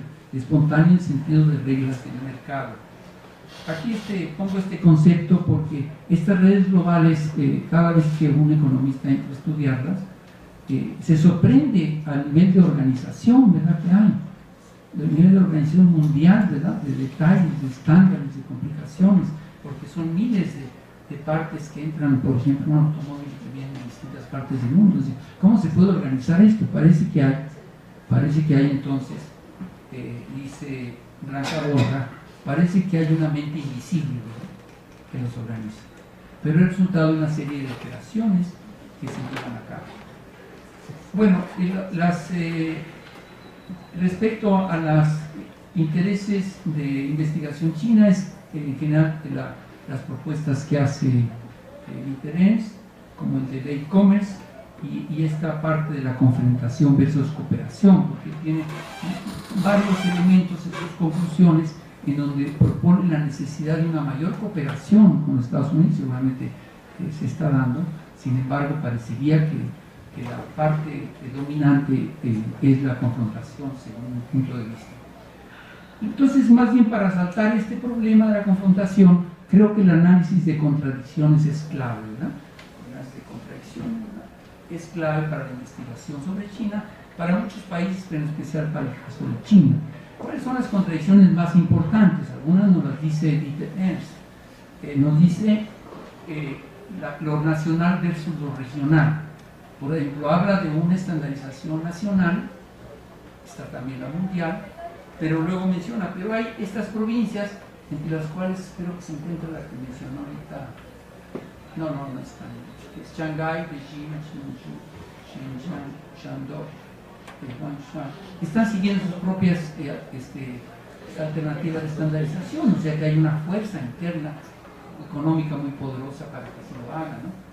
en el sentido de reglas del mercado. Aquí pongo este concepto porque estas redes globales, cada vez que un economista entra a estudiarlas, se sorprende al nivel de organización, ¿verdad?, que hay, el nivel de organización mundial, ¿verdad?, de detalles, de estándares, de complicaciones, porque son miles de partes que entran, por ejemplo, un automóvil que viene de distintas partes del mundo. Es decir, ¿cómo se puede organizar esto? Parece que hay entonces, dice Blanca Borja, parece que hay una mente invisible, ¿verdad?, que los organiza, pero es el resultado de una serie de operaciones que se llevan a cabo. Bueno, respecto a los intereses de investigación china, es en general las propuestas que hace Interens, como el de e-commerce, y esta parte de la confrontación versus cooperación, porque tiene varios elementos en sus conclusiones en donde propone la necesidad de una mayor cooperación con los Estados Unidos, seguramente se está dando. Sin embargo, parecería que la parte dominante es la confrontación, según mi punto de vista. Entonces, más bien para saltar este problema de la confrontación, creo que el análisis de contradicciones es clave, ¿verdad? El análisis de contradicciones, ¿verdad?, es clave para la investigación sobre China, para muchos países, pero en especial para el caso de China. ¿Cuáles son las contradicciones más importantes? Algunas nos las dice Dieter Ernst. Nos dice lo nacional versus lo regional. Por ejemplo, habla de una estandarización nacional, está también la mundial, pero luego menciona, pero hay estas provincias, entre las cuales creo que se encuentra la que mencionó ahorita, no está, es Shanghái, Beijing, Hsinchu, Shenzhen, Shandong, Guangzhou, están siguiendo sus propias alternativas de estandarización, o sea que hay una fuerza interna económica muy poderosa para que se lo haga, ¿no?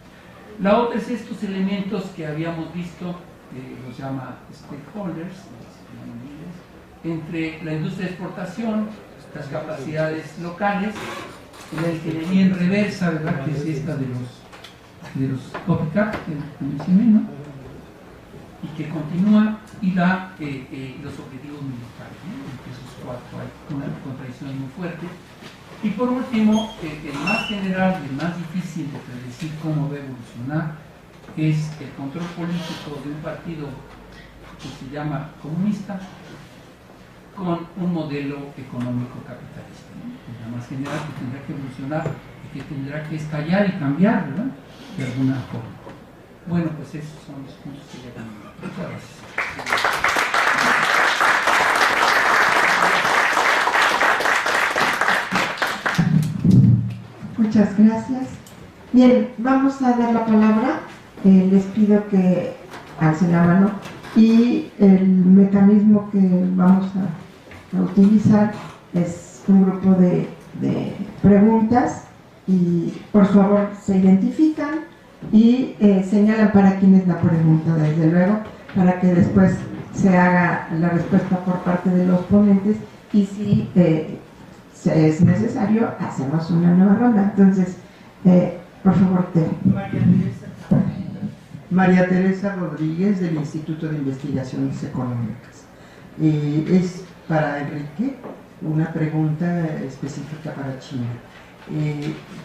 La otra es estos elementos que habíamos visto, los llama stakeholders, entre la industria de exportación, las capacidades locales, la ingeniería en reversa, ¿verdad?, que es esta de los copycat que mencioné, ¿no?, y que continúa, y los objetivos militares, ¿no?, entre esos cuatro hay una contradicción muy fuerte. Y por último, el más general y el más difícil de predecir cómo va a evolucionar es el control político de un partido que se llama comunista con un modelo económico capitalista, ¿no?, el más general, que tendrá que evolucionar y que tendrá que estallar y cambiar, ¿verdad?, de alguna forma. Bueno, pues esos son los puntos que ya tenemos. Muchas gracias. Muchas gracias. Bien, vamos a dar la palabra. Les pido que alcen la mano y el mecanismo que vamos a utilizar es un grupo de preguntas y por favor se identifican y señalan para quién es la pregunta, desde luego, para que después se haga la respuesta por parte de los ponentes y si es necesario hacemos una nueva ronda. Entonces, por favor, María Teresa Rodríguez, del Instituto de Investigaciones Económicas. Es para Enrique una pregunta específica para China.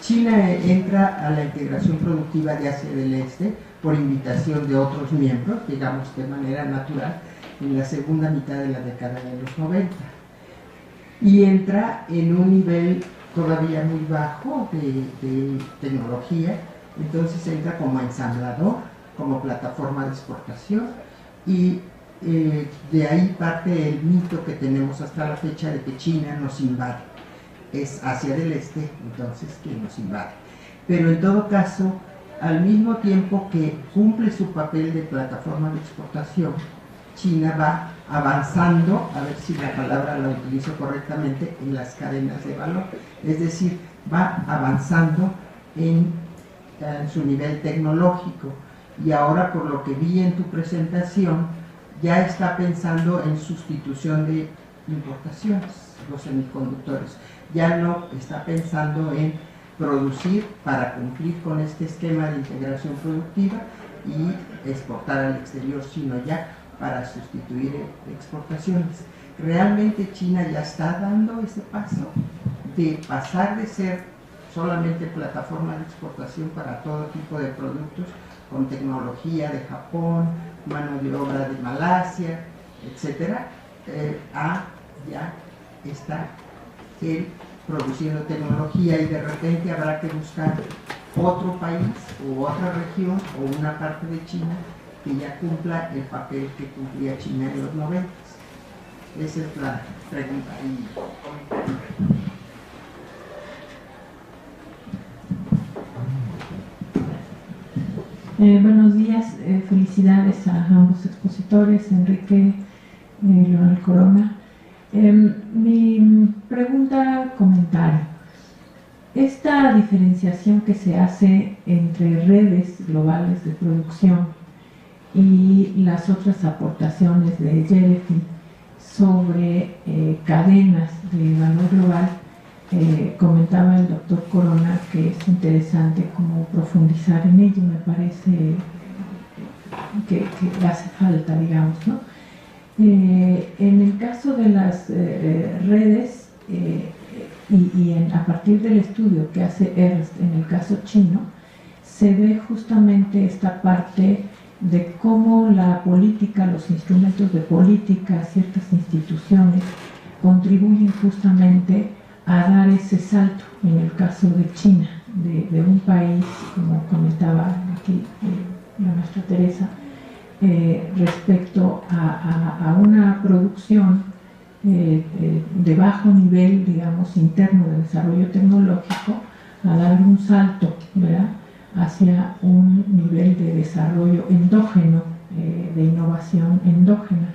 China entra a la integración productiva de Asia del Este por invitación de otros miembros, digamos de manera natural, en la segunda mitad de la década de los 90. Y entra en un nivel todavía muy bajo de tecnología, entonces entra como ensamblador, como plataforma de exportación, y de ahí parte el mito que tenemos hasta la fecha de que China nos invade. Es Asia del Este, entonces, quien nos invade. Pero en todo caso, al mismo tiempo que cumple su papel de plataforma de exportación, China va avanzando, a ver si la palabra la utilizo correctamente, en las cadenas de valor. Es decir, va avanzando en su nivel tecnológico. Y ahora, por lo que vi en tu presentación, ya está pensando en sustitución de importaciones, los semiconductores. Ya no está pensando en producir para cumplir con este esquema de integración productiva y exportar al exterior, sino ya para sustituir exportaciones. Realmente China ya está dando ese paso de pasar de ser solamente plataforma de exportación para todo tipo de productos con tecnología de Japón, mano de obra de Malasia, etcétera, a ya está él produciendo tecnología, y de repente habrá que buscar otro país o otra región o una parte de China que ya cumpla el papel que cumplía China en los 90. Esa es la pregunta y comentario. Buenos días, felicidades a ambos expositores, Enrique y Leonel Corona. Mi pregunta, comentario. Esta diferenciación que se hace entre redes globales de producción y las otras aportaciones de Jelefin sobre cadenas de valor global, comentaba el doctor Corona que es interesante como profundizar en ello, me parece que hace falta, digamos, ¿no? En el caso de las redes a partir del estudio que hace Ernst en el caso chino, se ve justamente esta parte de cómo la política, los instrumentos de política, ciertas instituciones contribuyen justamente a dar ese salto en el caso de China, de un país, como comentaba aquí la maestra Teresa, respecto a una producción de bajo nivel, digamos, interno de desarrollo tecnológico, a dar un salto, ¿verdad?, hacia un nivel de desarrollo endógeno, de innovación endógena,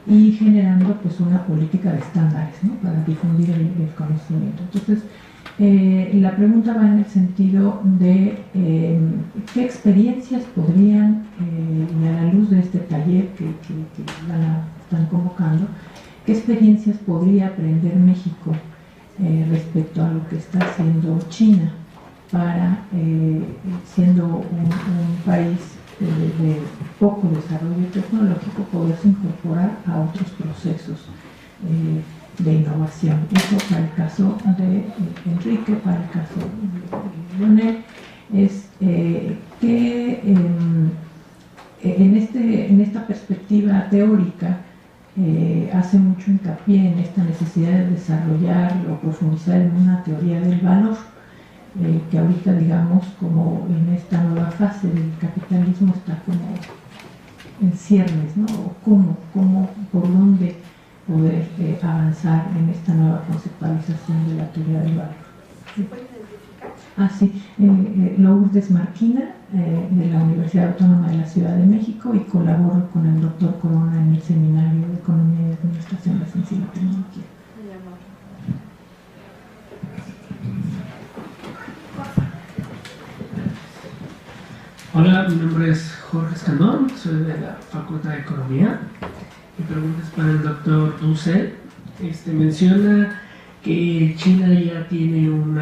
y generando pues una política de estándares, ¿no?, para difundir el conocimiento. Entonces, la pregunta va en el sentido de qué experiencias podrían, y a la luz de este taller que están convocando, qué experiencias podría aprender México respecto a lo que está haciendo China para, siendo un país de poco desarrollo tecnológico, poderse incorporar a otros procesos de innovación. Eso para el caso de Enrique, para el caso de Leonel, es que en esta perspectiva teórica hace mucho hincapié en esta necesidad de desarrollar o profundizar en una teoría del valor, que ahorita, digamos, como en esta nueva fase del capitalismo está como en ciernes, ¿no? Por dónde poder avanzar en esta nueva conceptualización de la teoría del valor. ¿Se puede identificar? Sí, Lourdes Marquina, de la Universidad Autónoma de la Ciudad de México, y colaboro con el doctor Corona en el Seminario de Economía y Administración de Ciencia y la Tecnología. Hola, mi nombre es Jorge Escandón, soy de la Facultad de Economía. Mi pregunta es para el doctor Dussel. Menciona que China ya tiene un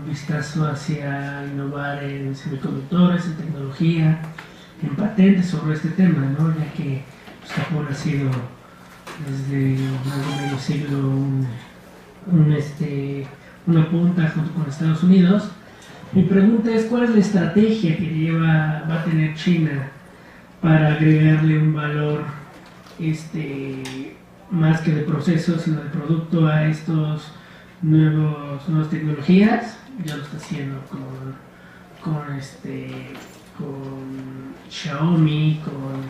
vistazo hacia innovar en semiconductores, en tecnología, en patentes sobre este tema, ¿no? Ya que Japón ha sido desde más o menos siglo una punta junto con Estados Unidos. Mi pregunta es, ¿cuál es la estrategia que va a tener China para agregarle un valor más que de proceso, sino de producto a estos nuevas tecnologías? Ya lo está haciendo con Xiaomi, con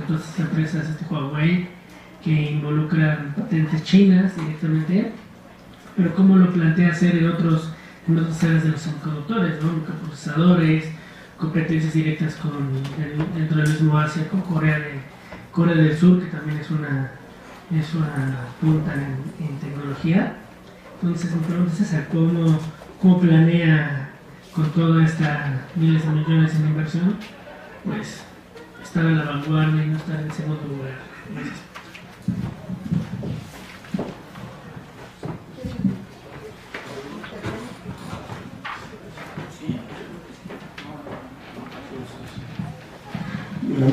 todas estas empresas, Huawei, que involucran patentes chinas directamente, pero ¿cómo lo plantea hacer en otras áreas de los semiconductores, ¿no? Microprocesadores, competencias directas dentro del mismo Asia, con Corea del Sur, que también es una punta en tecnología? Entonces mi pregunta es esa, ¿cómo planea con toda esta miles de millones en inversión, pues estar a la vanguardia y no estar en segundo lugar? Gracias.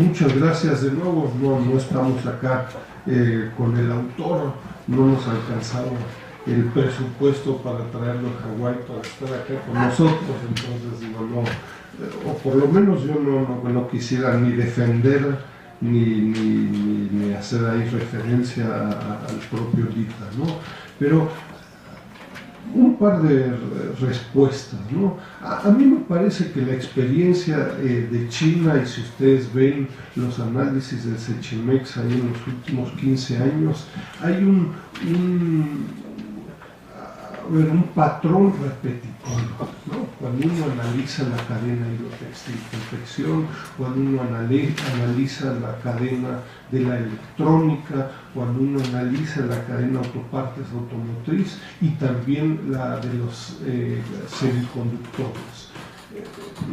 Muchas gracias de nuevo. No estamos acá con el autor, no nos ha alcanzado el presupuesto para traerlo a Hawái para estar acá con nosotros, entonces digo, no, o por lo menos yo no quisiera ni defender ni hacer ahí referencia al propio Dita, ¿no? Pero un par de respuestas, ¿no? A mí me parece que la experiencia de China, y si ustedes ven los análisis del Sechimex ahí en los últimos 15 años, hay un patrón repetitivo, ¿no? Cuando uno analiza la cadena hidrotextil confección, cuando uno analiza la cadena de la electrónica, cuando uno analiza la cadena autopartes automotriz y también la de los semiconductores.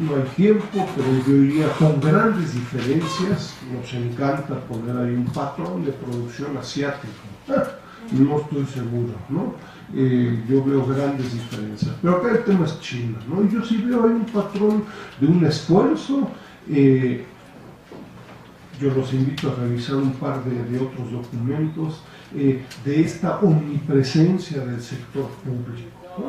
No hay tiempo, pero yo diría con grandes diferencias. Nos encanta poner ahí un patrón de producción asiático. No estoy seguro, ¿no? Yo veo grandes diferencias. Pero acá el tema es China, ¿no? Yo sí veo ahí un patrón de un esfuerzo. Yo los invito a revisar un par de otros documentos de esta omnipresencia del sector público, ¿no?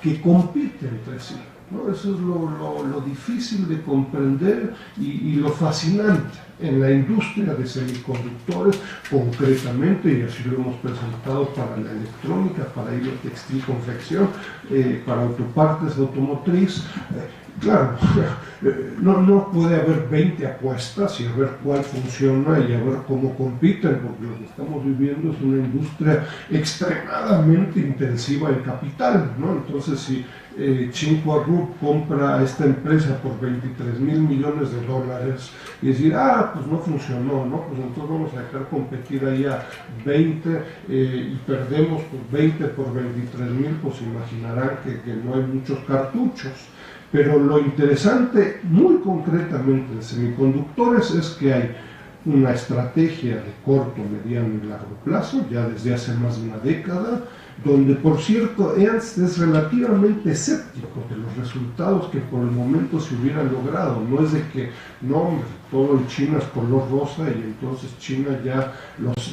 Que compite entre sí, ¿no? Eso es lo difícil de comprender y lo fascinante en la industria de semiconductores concretamente, y así lo hemos presentado para la electrónica, para hidrotextil confección, para autopartes automotriz. Claro, no puede haber 20 apuestas y a ver cuál funciona y a ver cómo compiten, porque lo que estamos viviendo es una industria extremadamente intensiva en capital, ¿no? Entonces, si Tsinghua Group compra a esta empresa por $23 mil millones y decir, pues no funcionó, ¿no? Pues entonces vamos a dejar competir ahí a 20 y perdemos por 20 por 23 mil, pues imaginarán que no hay muchos cartuchos. Pero lo interesante, muy concretamente en semiconductores, es que hay una estrategia de corto, mediano y largo plazo, ya desde hace más de una década, donde, por cierto, Ernst es relativamente escéptico de los resultados que por el momento se hubieran logrado. No es de que, no, hombre, todo en China es color rosa y entonces China ya,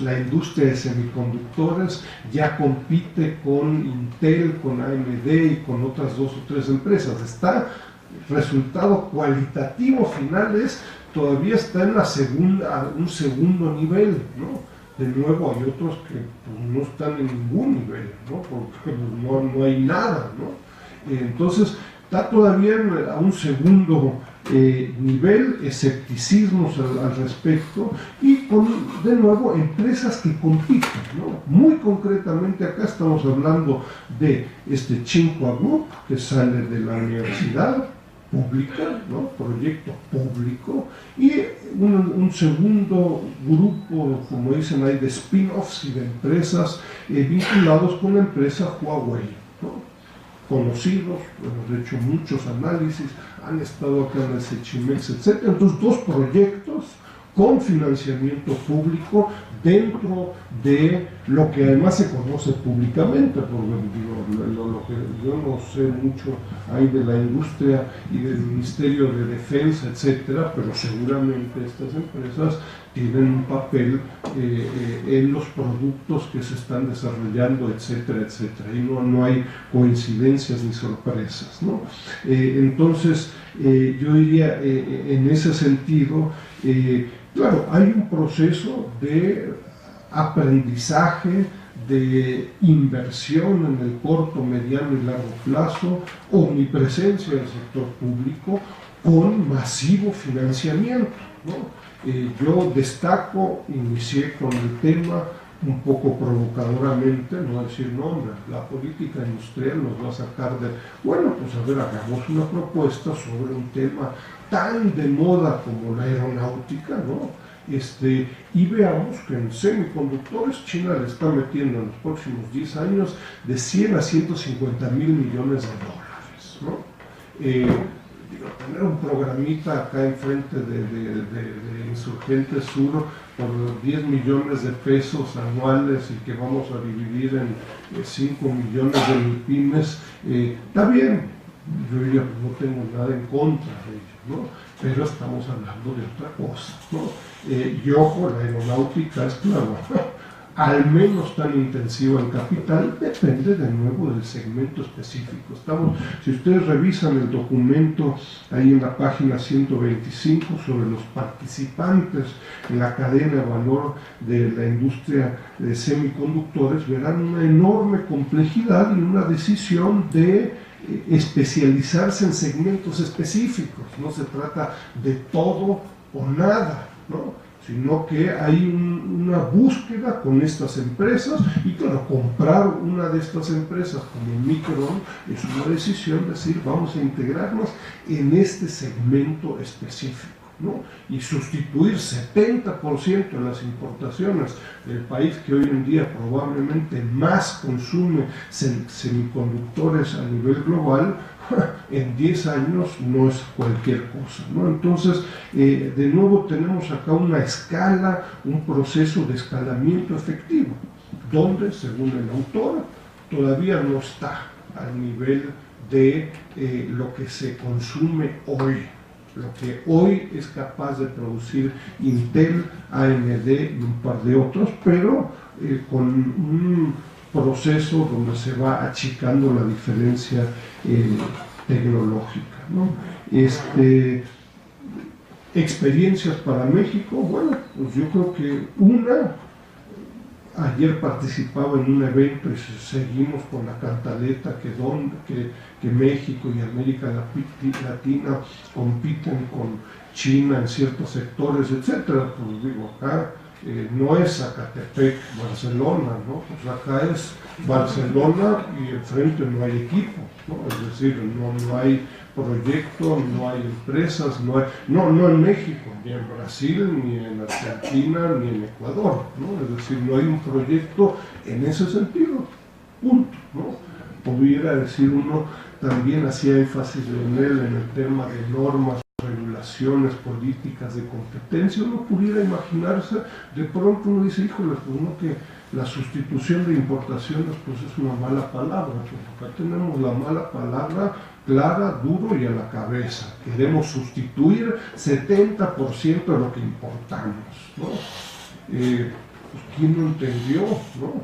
la industria de semiconductores ya compite con Intel, con AMD y con otras 2 o 3 empresas. Resultado cualitativo final todavía está en un segundo nivel, ¿no? De nuevo hay otros que pues, no están en ningún nivel, ¿no? Porque no hay nada, ¿no? Entonces está todavía a un segundo nivel, escepticismos al respecto, y con, de nuevo, empresas que compiten, ¿no? Muy concretamente acá estamos hablando de este Tsinghua Group, que sale de la universidad pública, ¿no? Proyecto público, y un segundo grupo, como dicen ahí, de spin-offs y de empresas vinculados con la empresa Huawei, ¿no? Conocidos, hemos hecho muchos análisis, han estado acá en el Sechimex, etc. Entonces, dos proyectos con financiamiento público dentro de lo que además se conoce públicamente, porque lo que yo no sé mucho ahí de la industria y del Ministerio de Defensa, etcétera, pero seguramente estas empresas tienen un papel en los productos que se están desarrollando, etcétera, etcétera, y no hay coincidencias ni sorpresas, ¿no? Entonces, yo diría, en ese sentido, claro, hay un proceso de aprendizaje, de inversión en el corto, mediano y largo plazo, omnipresencia del sector público con masivo financiamiento, ¿no? Yo destaco, inicié con el tema un poco provocadoramente, no decir nombre, la política industrial nos va a sacar de, bueno, pues a ver, hagamos una propuesta sobre un tema tan de moda como la aeronáutica, ¿no? Y veamos que en semiconductores China le está metiendo en los próximos 10 años de 100 a 150 mil millones de dólares, ¿no? Tener un programita acá enfrente de Insurgente Sur por 10 millones de pesos anuales y que vamos a dividir en 5 millones de MIPYMES, está bien, yo diría, pues no tengo nada en contra de ello, ¿no? Pero estamos hablando de otra cosa, ¿no? Y ojo, la aeronáutica es claro, al menos tan intensiva en capital, depende de nuevo del segmento específico. Si ustedes revisan el documento ahí en la página 125 sobre los participantes en la cadena de valor de la industria de semiconductores, verán una enorme complejidad y una decisión de especializarse en segmentos específicos. No se trata de todo o nada, ¿no? Sino que hay una búsqueda con estas empresas, y claro, comprar una de estas empresas como Micron es una decisión de decir, vamos a integrarnos en este segmento específico, ¿no? Y sustituir 70% de las importaciones del país que hoy en día probablemente más consume semiconductores a nivel global, en 10 años no es cualquier cosa, ¿no? Entonces, de nuevo tenemos acá una escala, un proceso de escalamiento efectivo, donde, según el autor, todavía no está al nivel de lo que se consume hoy, lo que hoy es capaz de producir Intel, AMD y un par de otros, pero con un proceso donde se va achicando la diferencia tecnológica, ¿no? Experiencias para México, bueno, pues yo creo que ayer participaba en un evento y seguimos con la cantaleta que México y América Latina compiten con China en ciertos sectores, etcétera. Pues digo, acá no es Zacatepec, Barcelona, ¿no? Pues acá es Barcelona y enfrente no hay equipo, ¿no? Es decir, no hay proyecto, no hay empresas, no en México, ni en Brasil, ni en Argentina, ni en Ecuador, ¿no? Es decir, no hay un proyecto en ese sentido, punto, ¿no? Pudiera decir uno, también hacía énfasis en el tema de normas, regulaciones, políticas de competencia. Uno pudiera imaginarse, de pronto uno dice, híjole, pues no, que la sustitución de importaciones pues es una mala palabra, porque acá tenemos la mala palabra clara, duro y a la cabeza. Queremos sustituir 70% de lo que importamos, ¿no? Pues, ¿quién no entendió, no?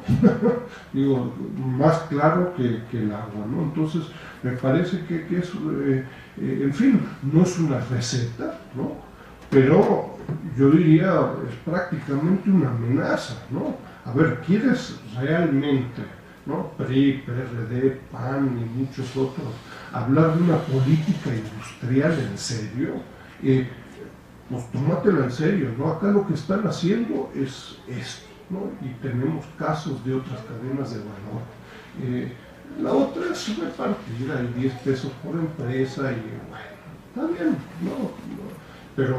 Digo, más claro que el agua, ¿no? Entonces, me parece que es, en fin, no es una receta, ¿no? Pero yo diría, es prácticamente una amenaza, ¿no? A ver, ¿quieres realmente ¿no? PRI, PRD, PAN y muchos otros, hablar de una política industrial en serio, pues tómatela en serio, ¿no? Acá lo que están haciendo es esto, ¿no? Y tenemos casos de otras cadenas de valor. La otra es repartida, hay 10 pesos por empresa y bueno, está bien, ¿no? Pero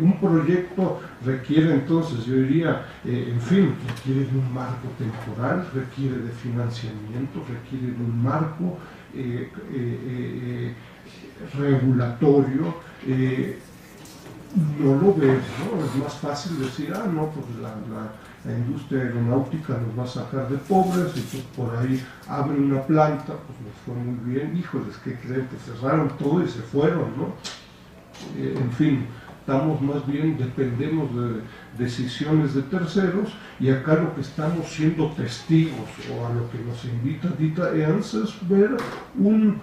un proyecto requiere entonces, yo diría, en fin, requiere de un marco temporal, requiere de financiamiento, requiere de un marco regulatorio. No lo ves, ¿no? Es más fácil decir, no, pues la industria aeronáutica nos va a sacar de pobres y pues por ahí abren una planta, pues nos fue muy bien, híjoles, ¿qué creen? Que cerraron todo y se fueron, ¿no? En fin, estamos más bien, dependemos de decisiones de terceros y acá lo que estamos siendo testigos o a lo que nos invita Dieter Ernst es ver un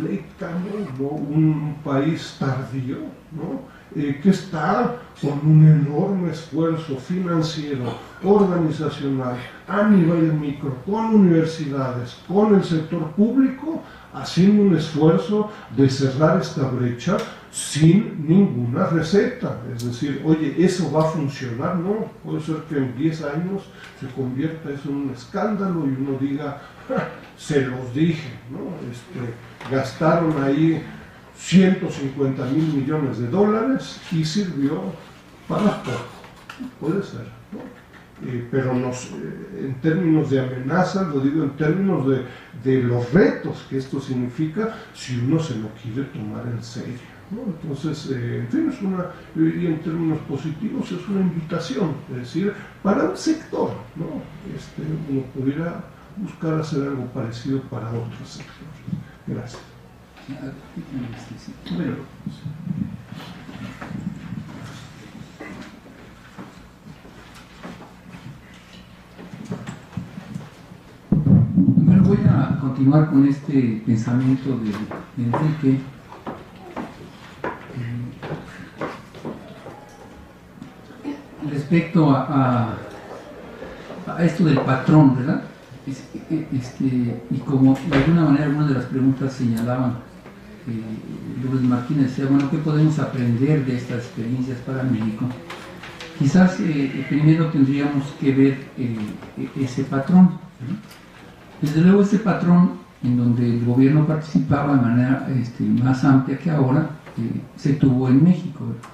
late-comer, ¿no? Un país tardío, ¿no? Que está con un enorme esfuerzo financiero, organizacional, a nivel micro, con universidades, con el sector público, haciendo un esfuerzo de cerrar esta brecha sin ninguna receta. Es decir, oye, ¿eso va a funcionar? No, puede ser que en 10 años se convierta eso en un escándalo y uno diga, se los dije, ¿no? Gastaron ahí 150.000 millones de dólares y sirvió para poco. Puede ser, ¿no? Pero en términos de amenazas, lo digo en términos de los retos que esto significa si uno se lo quiere tomar en serio, ¿no? Entonces, en fin, yo diría en términos positivos, es una invitación, es decir, para un sector, ¿no? Uno pudiera buscar hacer algo parecido para otros sectores. Gracias. Bueno, voy a continuar con este pensamiento de Enrique. Respecto a esto del patrón, ¿verdad? Y como de alguna manera algunas de las preguntas señalaban, Lourdes Martínez decía, bueno, ¿qué podemos aprender de estas experiencias para México? Quizás primero tendríamos que ver ese patrón, ¿no? Desde luego este patrón en donde el gobierno participaba de manera más amplia que ahora, se tuvo en México, ¿verdad?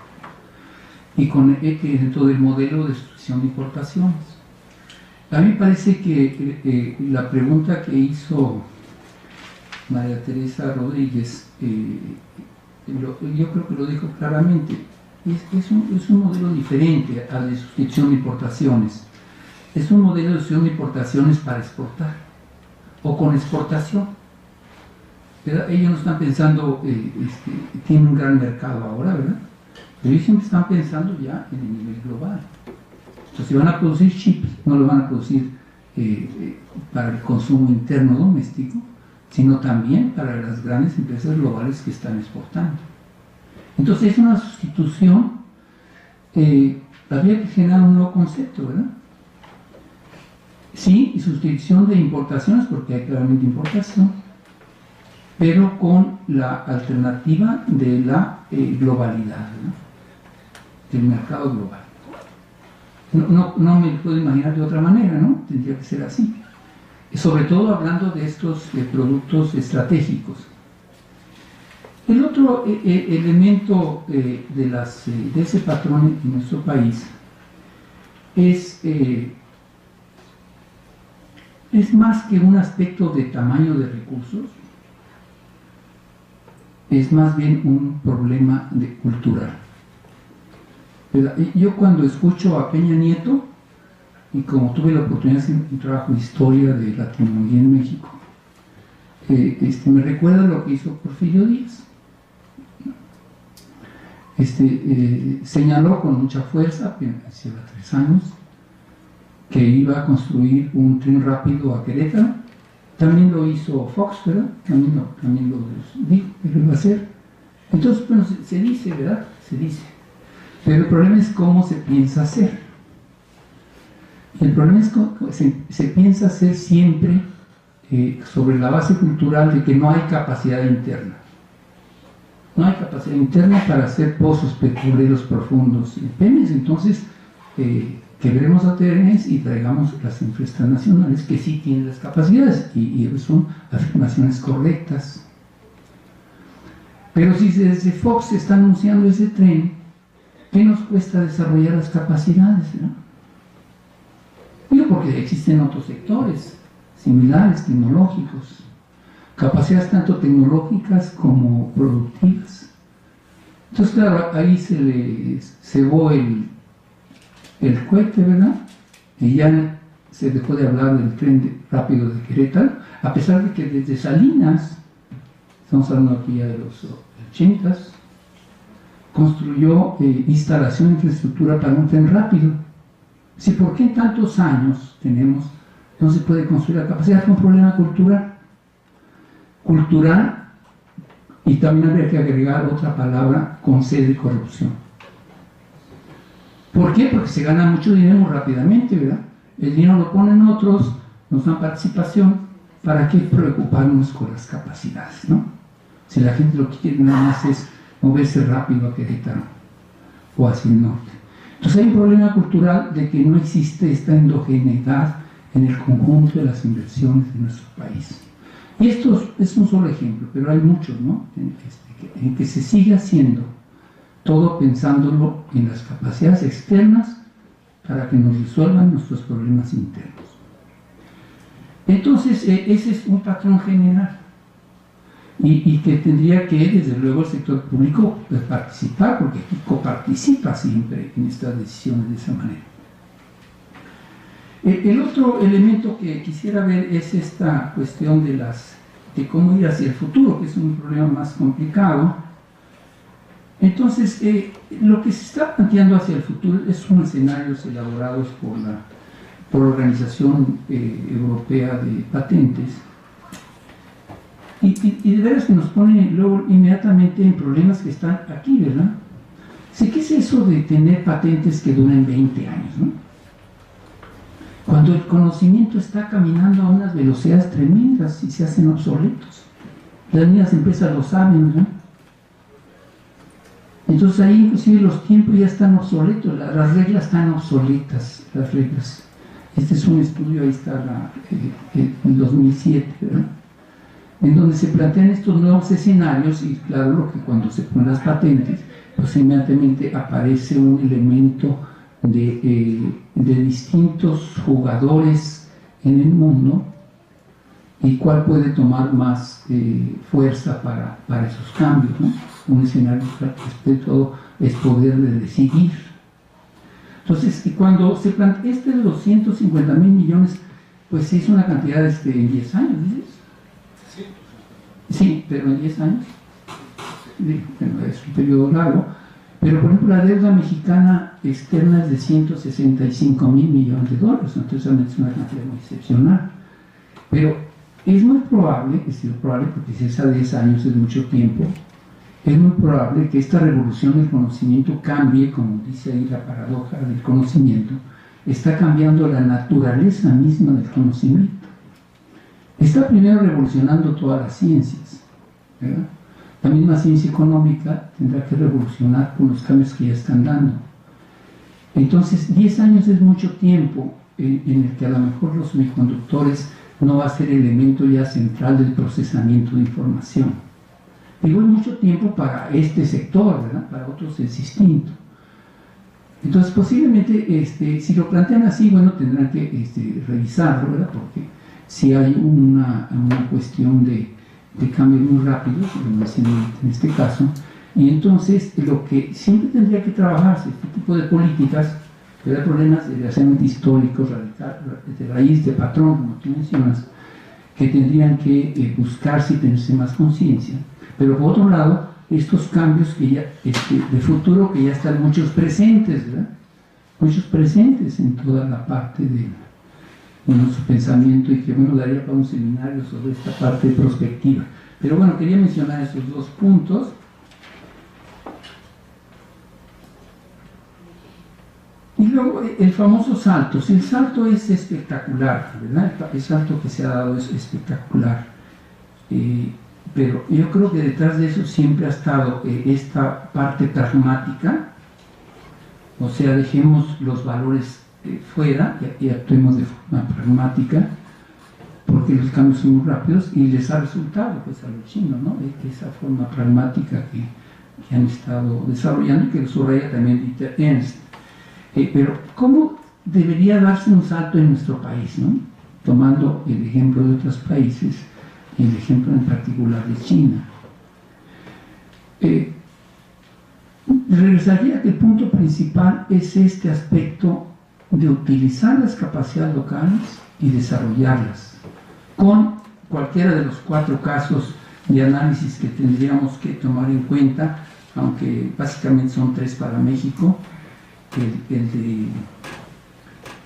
Y dentro del modelo de sustitución de importaciones. A mí me parece que la pregunta que hizo María Teresa Rodríguez, yo creo que lo dijo claramente, es un modelo diferente al de sustitución de importaciones. Es un modelo de sustitución de importaciones para exportar, o con exportación. ¿Verdad? Ellos no están pensando, tienen un gran mercado ahora, ¿verdad? Pero ellos siempre están pensando ya en el nivel global. Entonces, si van a producir chips, no lo van a producir para el consumo interno doméstico, sino también para las grandes empresas globales que están exportando. Entonces es una sustitución, habría que generar un nuevo concepto, ¿verdad? Sí, y sustitución de importaciones, porque hay claramente importación, pero con la alternativa de la globalidad, ¿no? Del mercado global. No me puedo imaginar de otra manera, ¿no? Tendría que ser así. Sobre todo hablando de estos productos estratégicos. El otro elemento de ese patrón en nuestro país es más que un aspecto de tamaño de recursos, es más bien un problema cultural. Yo cuando escucho a Peña Nieto, y como tuve la oportunidad de hacer un trabajo de historia de la tecnología en México, me recuerda lo que hizo Porfirio Díaz. Señaló con mucha fuerza, hace 3 años, que iba a construir un tren rápido a Querétaro. También lo hizo Fox, ¿verdad? También lo dijo que lo iba a hacer. Entonces, bueno, se dice, ¿verdad? Se dice. Pero el problema es cómo se piensa hacer. El problema es cómo se piensa hacer siempre sobre la base cultural de que no hay capacidad interna. No hay capacidad interna para hacer pozos petroleros profundos en Pemex. Entonces, quebremos a Pemex y traigamos las empresas nacionales que sí tienen las capacidades, y son afirmaciones correctas. Pero si desde Fox se está anunciando ese tren, ¿qué nos cuesta desarrollar las capacidades, no? Digo, porque existen otros sectores similares, tecnológicos, capacidades tanto tecnológicas como productivas. Entonces, claro, ahí se le cebó el cohete, ¿verdad? Y ya se dejó de hablar del tren rápido de Querétaro, a pesar de que desde Salinas, estamos hablando aquí ya de los 80s, construyó instalación de infraestructura para un tren rápido. Si ¿por qué en tantos años no se puede construir la capacidad? Es un problema cultural, y también habría que agregar otra palabra, con sed de corrupción. ¿Por qué? Porque se gana mucho dinero muy rápidamente, ¿verdad? El dinero lo ponen otros, nos dan participación. ¿Para qué preocuparnos con las capacidades, no? Si la gente lo que quiere nada más es moverse rápido a Querétaro o hacia el norte. Entonces hay un problema cultural de que no existe esta endogeneidad en el conjunto de las inversiones de nuestro país. Y esto es un solo ejemplo, pero hay muchos, ¿no? En que se sigue haciendo todo pensándolo en las capacidades externas para que nos resuelvan nuestros problemas internos. Entonces, ese es un patrón general, y que tendría que, desde luego, el sector público participar, porque coparticipa siempre en estas decisiones de esa manera. El otro elemento que quisiera ver es esta cuestión de cómo ir hacia el futuro, que es un problema más complicado. Entonces, lo que se está planteando hacia el futuro son escenarios elaborados por la Organización Europea de Patentes, y de veras que nos pone luego inmediatamente en problemas que están aquí, ¿verdad? ¿Qué es eso de tener patentes que duren 20 años, ¿no? Cuando el conocimiento está caminando a unas velocidades tremendas y se hacen obsoletos. Las mismas empresas lo saben, ¿verdad? Entonces ahí inclusive los tiempos ya están obsoletos, las reglas están obsoletas, las reglas. Este es un estudio, ahí está en 2007, ¿verdad? En donde se plantean estos nuevos escenarios, y claro, lo que cuando se ponen las patentes, pues inmediatamente aparece un elemento de distintos jugadores en el mundo, y cuál puede tomar más fuerza para esos cambios, ¿no? Un escenario que de todo es poder de decidir. Entonces, cuando se plantea de los 150,000 millones, pues se hizo una cantidad en 10 años, ¿dices? Sí, pero en 10 años. Bueno, es un periodo largo. Pero, por ejemplo, la deuda mexicana externa es de 165,000 millones de dólares, entonces realmente es una cantidad muy excepcional. Pero es muy probable, porque si es a 10 años es mucho tiempo, es muy probable que esta revolución del conocimiento cambie, como dice ahí la paradoja del conocimiento, está cambiando la naturaleza misma del conocimiento. Está primero revolucionando todas las ciencias, ¿verdad? La misma ciencia económica tendrá que revolucionar con los cambios que ya están dando. Entonces, 10 años es mucho tiempo en el que a lo mejor los semiconductores no va a ser elemento ya central del procesamiento de información. Digo, es mucho tiempo para este sector, ¿verdad? Para otros es distinto. Entonces, posiblemente, si lo plantean así, bueno, tendrán que revisarlo, ¿verdad? Porque si hay una cuestión de cambios muy rápidos, en este caso, y entonces lo que siempre tendría que trabajarse, este tipo de políticas, pero hay problemas desgraciadamente históricos, de raíz, de patrón, como tú mencionas, que tendrían que buscarse y tenerse más conciencia. Pero por otro lado, estos cambios que ya, de futuro, que ya están muchos presentes, ¿verdad? Muchos presentes en toda la parte de nuestro pensamiento, y que bueno, daría para un seminario sobre esta parte prospectiva. Pero bueno, quería mencionar esos dos puntos. Y luego, el famoso salto. Si el salto es espectacular, ¿verdad? El salto que se ha dado es espectacular. Pero yo creo que detrás de eso siempre ha estado esta parte pragmática, o sea, dejemos los valores fuera y actuemos de forma pragmática, porque los cambios son muy rápidos y les ha resultado pues a los chinos, ¿no? Esa forma pragmática que han estado desarrollando y que lo subraya también Dieter Ernst. Pero ¿cómo debería darse un salto en nuestro país, ¿no? Tomando el ejemplo de otros países y el ejemplo en particular de China. Regresaría que el punto principal es este aspecto de utilizar las capacidades locales y desarrollarlas con cualquiera de los 4 casos de análisis que tendríamos que tomar en cuenta, aunque básicamente son 3 para México.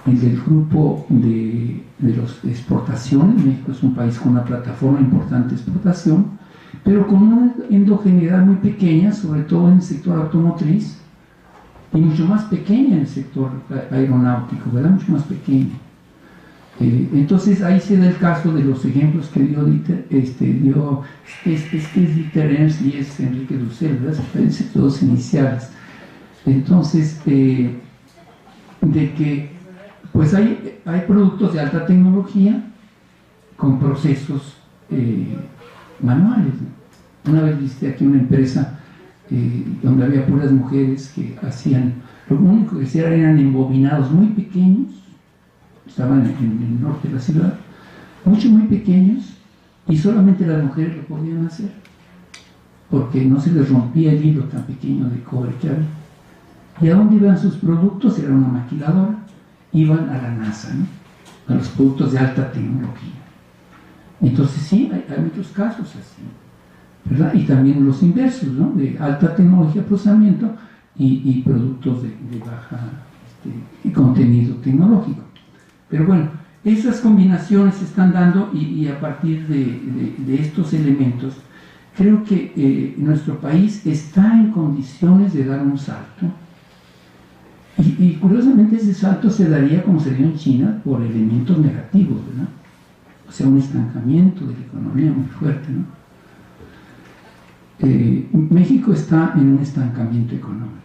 El del grupo de las exportaciones. México es un país con una plataforma importante de exportación, pero con una endogeneidad muy pequeña, sobre todo en el sector automotriz, y mucho más pequeña en el sector aeronáutico, ¿verdad? Mucho más pequeña. Entonces ahí se da el caso de los ejemplos que dio Dieter, es Dieter Ernst y es Enrique Dussel, ¿verdad? Se todos iniciales. Entonces, de que pues hay productos de alta tecnología con procesos manuales, ¿no? Una vez visité aquí una empresa donde había puras mujeres que hacían, lo único que hacían eran embobinados muy pequeños, estaban en el norte de la ciudad, muy pequeños, y solamente las mujeres lo podían hacer, porque no se les rompía el hilo tan pequeño de cobre que había. ¿Y a dónde iban sus productos? Era una maquiladora, iban a la NASA, ¿no? A los productos de alta tecnología. Entonces sí, hay muchos casos así, ¿verdad? Y también los inversos, ¿no? De alta tecnología, procesamiento y productos de baja contenido tecnológico. Pero bueno, esas combinaciones se están dando y a partir de estos elementos, creo que nuestro país está en condiciones de dar un salto. Y curiosamente ese salto se daría como se dio en China por elementos negativos, ¿verdad? O sea, un estancamiento de la economía muy fuerte, ¿no? México está en un estancamiento económico.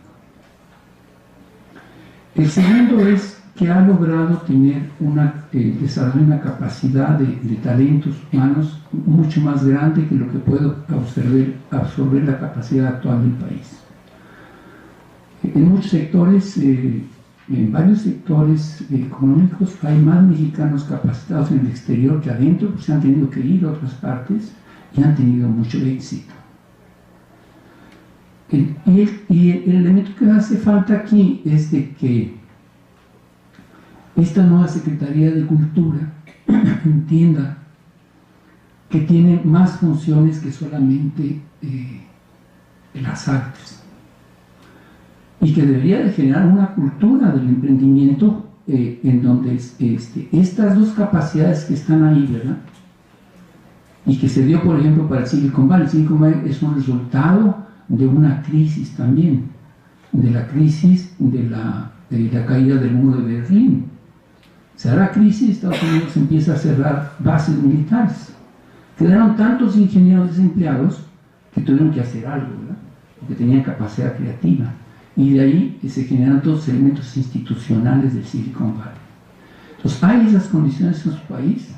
El segundo es que ha logrado tener desarrollar una capacidad de talentos humanos mucho más grande que lo que puede absorber la capacidad actual del país. En muchos sectores, en varios sectores económicos, hay más mexicanos capacitados en el exterior que adentro, porque se han tenido que ir a otras partes y han tenido mucho éxito. Y el elemento que hace falta aquí es de que esta nueva Secretaría de Cultura entienda que tiene más funciones que solamente las artes, y que debería de generar una cultura del emprendimiento en donde estas dos capacidades que están ahí, ¿verdad? Y que se dio, por ejemplo, para el Silicon Valley. Silicon Valley es un resultado de una crisis también, de la crisis de la caída del muro de Berlín. Se da la crisis, Estados Unidos empieza a cerrar bases militares. Quedaron tantos ingenieros desempleados que tuvieron que hacer algo, ¿verdad? Porque tenían capacidad creativa. Y de ahí se generan todos los elementos institucionales del Silicon Valley. Entonces, hay esas condiciones en su país.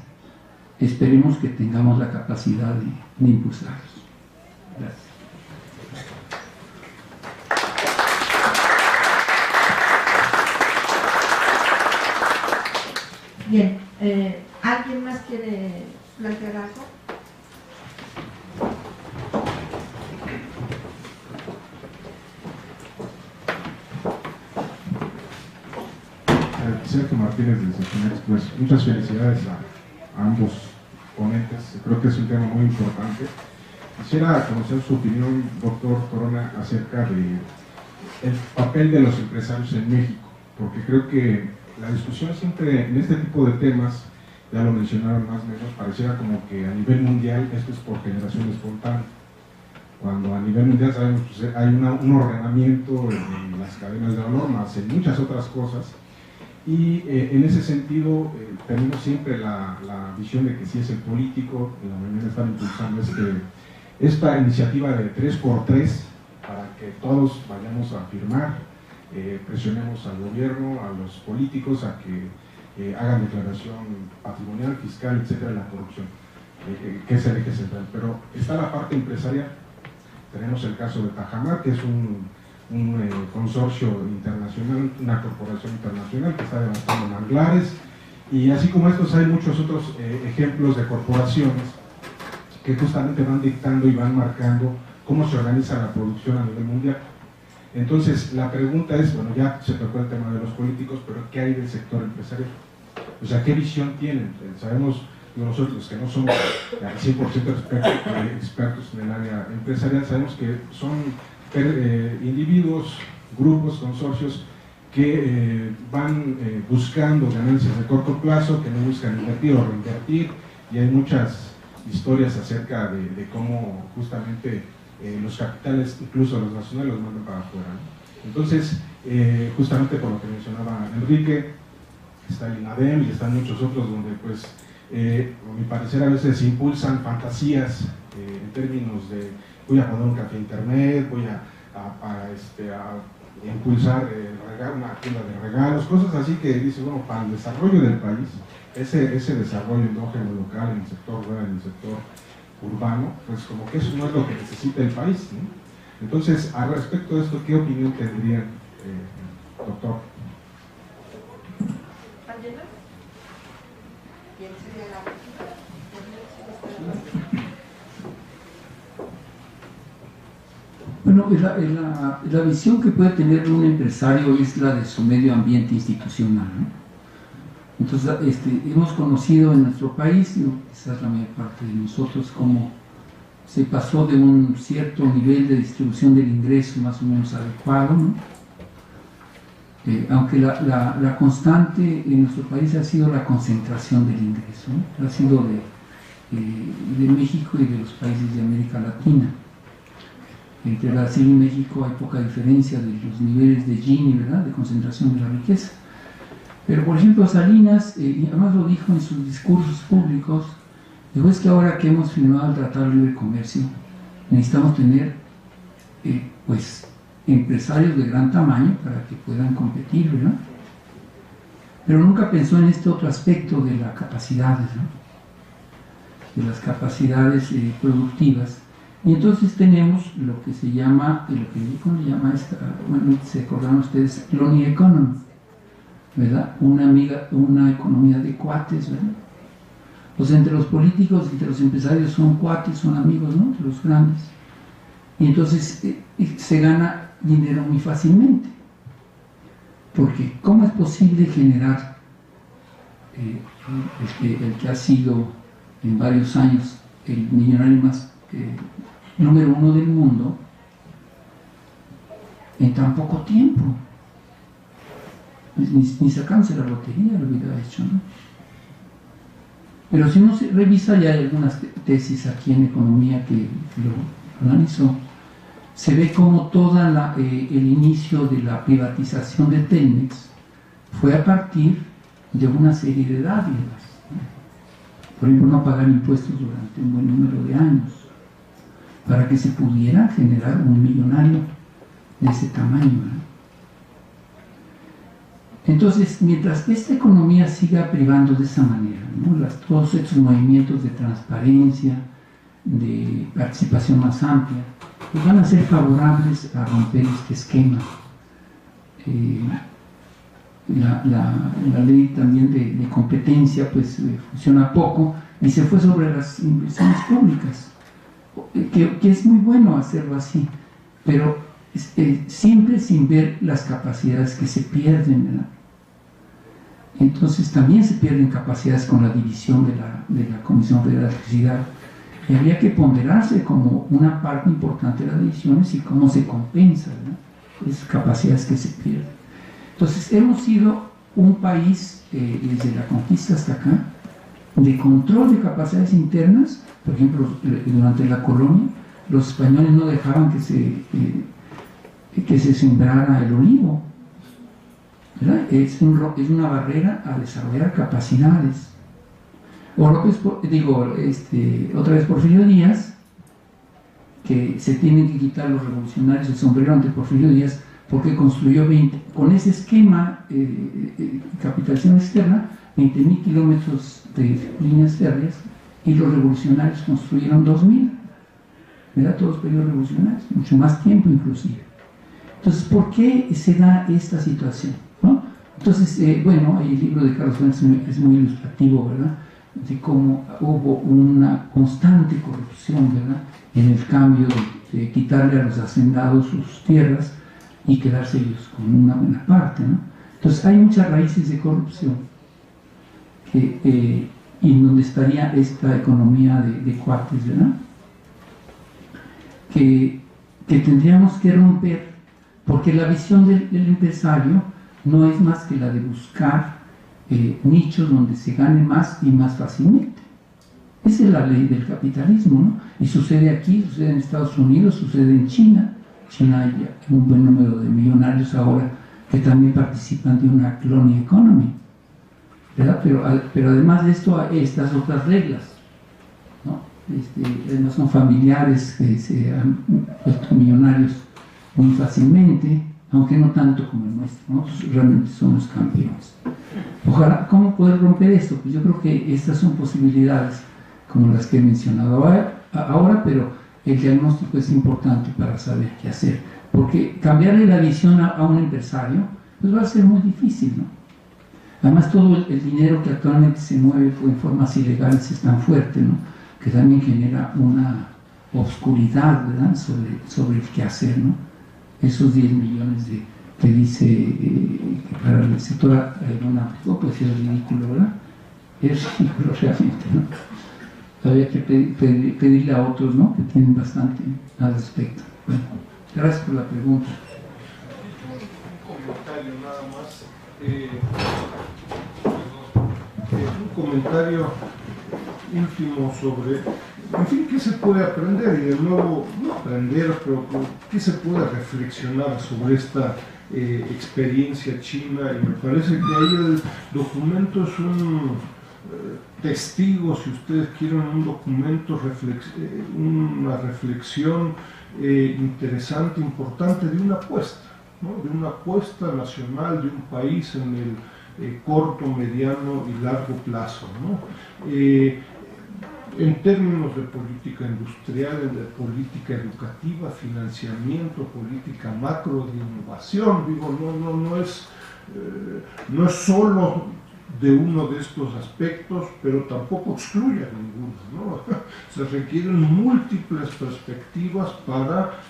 Esperemos que tengamos la capacidad de impulsarlos. Gracias. Bien, ¿alguien más quiere plantear algo? Sergio Martínez del Cechimex, pues muchas felicidades a ambos ponentes. Creo que es un tema muy importante. Quisiera conocer su opinión, doctor Corona, acerca del papel de los empresarios en México, porque creo que la discusión siempre en este tipo de temas, ya lo mencionaron más o menos, pareciera como que a nivel mundial esto es por generación espontánea, cuando a nivel mundial sabemos que hay un ordenamiento en las cadenas de valor, más en muchas otras cosas, Y en ese sentido tenemos siempre la visión de que si es el político, en la mañana están impulsando esta iniciativa de 3x3 para que todos vayamos a firmar, presionemos al gobierno, a los políticos a que hagan declaración patrimonial, fiscal, etcétera, de la corrupción, que es el eje central. Pero está la parte empresarial. Tenemos el caso de Tajamar, que es un consorcio internacional, una corporación internacional que está devastando manglares, y así como estos hay muchos otros ejemplos de corporaciones que justamente van dictando y van marcando cómo se organiza la producción a nivel mundial. Entonces la pregunta es, bueno, ya se tocó el tema de los políticos, pero ¿qué hay del sector empresarial? O sea, ¿qué visión tienen? Sabemos nosotros que no somos al 100% expertos en el área empresarial, sabemos que son individuos, grupos, consorcios que van buscando ganancias de corto plazo, que no buscan invertir o reinvertir, y hay muchas historias acerca de cómo justamente los capitales, incluso los nacionales, los mandan para afuera, ¿no? Entonces, justamente por lo que mencionaba Enrique, está el INADEM y están muchos otros donde, pues, a mi parecer a veces se impulsan fantasías en términos de voy a poner un café internet, voy a impulsar una tienda de regalos, cosas así que dice, bueno, para el desarrollo del país, ese desarrollo endógeno local en el sector rural, en el sector urbano, pues como que eso no es lo que necesita el país, ¿no? Entonces, al respecto de esto, ¿qué opinión tendrían, doctor? ¿Quién sería la Bueno, la visión que puede tener un empresario es la de su medio ambiente institucional, ¿no? Entonces, hemos conocido en nuestro país, quizás la mayor parte de nosotros, cómo se pasó de un cierto nivel de distribución del ingreso más o menos adecuado, ¿no? Aunque la constante en nuestro país ha sido la concentración del ingreso, ¿no? Ha sido de México y de los países de América Latina. Entre Brasil y México hay poca diferencia de los niveles de Gini, ¿verdad?, de concentración de la riqueza. Pero, por ejemplo, Salinas, y además lo dijo en sus discursos públicos, dijo, es que ahora que hemos firmado el Tratado de Libre Comercio, necesitamos tener, pues, empresarios de gran tamaño para que puedan competir, ¿verdad? Pero nunca pensó en este otro aspecto de las capacidades, ¿no?, de las capacidades productivas. Y entonces tenemos lo que se llama, ¿cómo se llama esta? Bueno, se acordaron ustedes, crony economy, ¿verdad? Una economía de cuates, ¿verdad? Pues entre los políticos, entre los empresarios son cuates, son amigos, ¿no?, los grandes. Y entonces se gana dinero muy fácilmente. Porque ¿cómo es posible generar el que ha sido en varios años el millonario más número 1 del mundo en tan poco tiempo? Ni sacándose la lotería lo hubiera hecho, ¿no? Pero si uno se revisa, ya hay algunas tesis aquí en economía que lo analizó, se ve como todo el inicio de la privatización de Telmex fue a partir de una serie de dádivas. Por ejemplo, no pagar impuestos durante un buen número de años, para que se pudiera generar un millonario de ese tamaño, ¿no? Entonces, mientras esta economía siga privando de esa manera, ¿no?, todos estos movimientos de transparencia, de participación más amplia, pues van a ser favorables a romper este esquema. La ley también de competencia pues funciona poco y se fue sobre las inversiones públicas, que es muy bueno hacerlo así, pero siempre sin ver las capacidades que se pierden, ¿verdad? Entonces también se pierden capacidades con la división de la Comisión Federal de Electricidad, y habría que ponderarse como una parte importante de las decisiones y cómo se compensa, ¿no?, esas capacidades que se pierden. Entonces hemos sido un país, desde la conquista hasta acá, de control de capacidades internas. Por ejemplo, durante la colonia, los españoles no dejaban que se sembrara el olivo. ¿verdad? Es una barrera a desarrollar capacidades. O otra vez Porfirio Díaz, que se tienen que quitar los revolucionarios el sombrero ante Porfirio Díaz porque construyó con ese esquema capitalización externa, 20.000 kilómetros de líneas férreas, y los revolucionarios construyeron 2.000, ¿verdad? Todos periodos revolucionarios, mucho más tiempo inclusive. Entonces, ¿por qué se da esta situación? ¿No? Entonces, bueno, el libro de Carlos Fuentes es muy ilustrativo, ¿verdad? De cómo hubo una constante corrupción, ¿verdad? En el cambio de quitarle a los hacendados sus tierras y quedarse ellos con una buena parte, ¿no? Entonces hay muchas raíces de corrupción y en donde estaría esta economía de cuates, ¿verdad? Que tendríamos que romper, porque la visión del empresario no es más que la de buscar nichos donde se gane más y más fácilmente. Esa es la ley del capitalismo, ¿no? Y sucede aquí, sucede en Estados Unidos, sucede en China. China hay un buen número de millonarios ahora que también participan de una crony economy, ¿verdad? Pero además de esto, estas otras reglas, ¿no? Además son familiares que se han puesto millonarios muy fácilmente, aunque no tanto como el nuestro, ¿no? Realmente somos campeones. Ojalá, ¿cómo poder romper esto? Pues yo creo que estas son posibilidades como las que he mencionado ahora, pero el diagnóstico es importante para saber qué hacer, porque cambiarle la visión a un empresario pues va a ser muy difícil, ¿no? Además todo el dinero que actualmente se mueve en formas ilegales es tan fuerte, ¿no? Que también genera una obscuridad, ¿verdad? sobre el qué hacer, ¿no? Esos 10 millones que dice que para el sector aeronáutico pues es ridículo, ¿verdad? Es ridículo realmente, ¿no? Habría que pedirle a otros, ¿no? Que tienen bastante al respecto. Bueno, gracias por la pregunta. Un comentario nada más. Un comentario último sobre, en fin, qué se puede aprender, y de nuevo, no aprender, pero qué se puede reflexionar sobre esta experiencia china, y me parece que ahí el documento es un testigo, si ustedes quieren, un documento, una reflexión interesante, importante de una apuesta, ¿no? De una apuesta nacional de un país en el corto, mediano y largo plazo, ¿no? En términos de política industrial, de política educativa, financiamiento, política macro, de innovación, digo, no es solo de uno de estos aspectos, pero tampoco excluye a ninguno, ¿no? Se requieren múltiples perspectivas para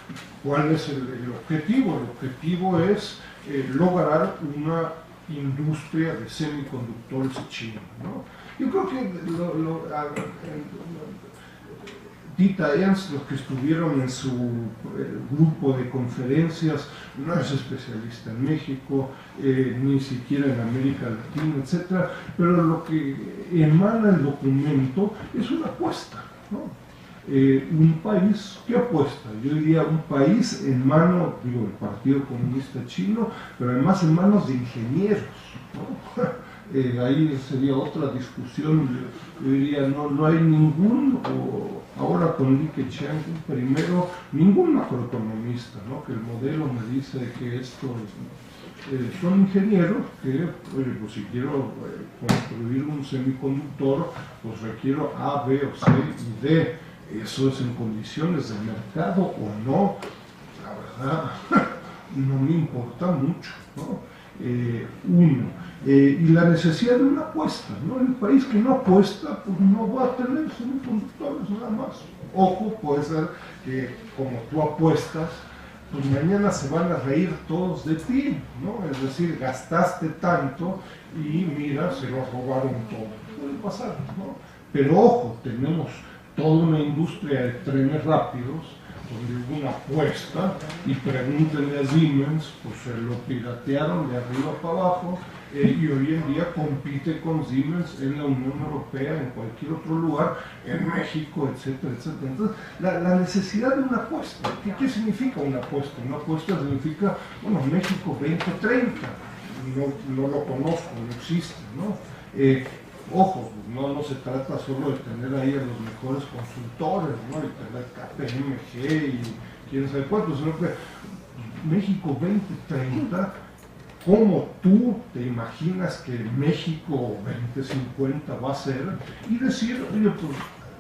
cuál es el objetivo. El objetivo es lograr una industria de semiconductores china, ¿no? Yo creo que Dita Ernst, los que estuvieron en su grupo de conferencias, no es especialista en México, ni siquiera en América Latina, etc. Pero lo que emana el documento es una apuesta, ¿no? Un país que apuesta, yo diría un país en manos, digo, del Partido Comunista Chino, pero además en manos de ingenieros, ¿no? Ahí sería otra discusión. Yo diría, no hay ningún, ahora con Li Keqiang primero, ningún macroeconomista, ¿no? Que el modelo me dice que esto son ingenieros que, oye, pues si quiero construir un semiconductor, pues requiero A, B o C y D. Eso es en condiciones de mercado o no, la verdad, no me importa mucho, ¿no? Y la necesidad de una apuesta, ¿no? El país que no apuesta, pues no va a tener semiconductores nada más. Ojo, puede ser que como tú apuestas, pues mañana se van a reír todos de ti, ¿no? Es decir, gastaste tanto y mira, se lo robaron todo. Puede pasar, ¿no? Pero ojo, tenemos toda una industria de trenes rápidos, donde hubo una apuesta, y pregúntenle a Siemens, pues se lo piratearon de arriba para abajo, y hoy en día compite con Siemens en la Unión Europea, en cualquier otro lugar, en México, etcétera, etcétera. Entonces, la necesidad de una apuesta. ¿Qué significa una apuesta? Una apuesta significa, bueno, México 2030, no lo conozco, no existe, ¿no? Ojo, no se trata solo de tener ahí a los mejores consultores, ¿no? Y tener KPMG y quién sabe cuánto, sino que México 2030, ¿cómo tú te imaginas que México 2050 va a ser? Y decir, oye, pues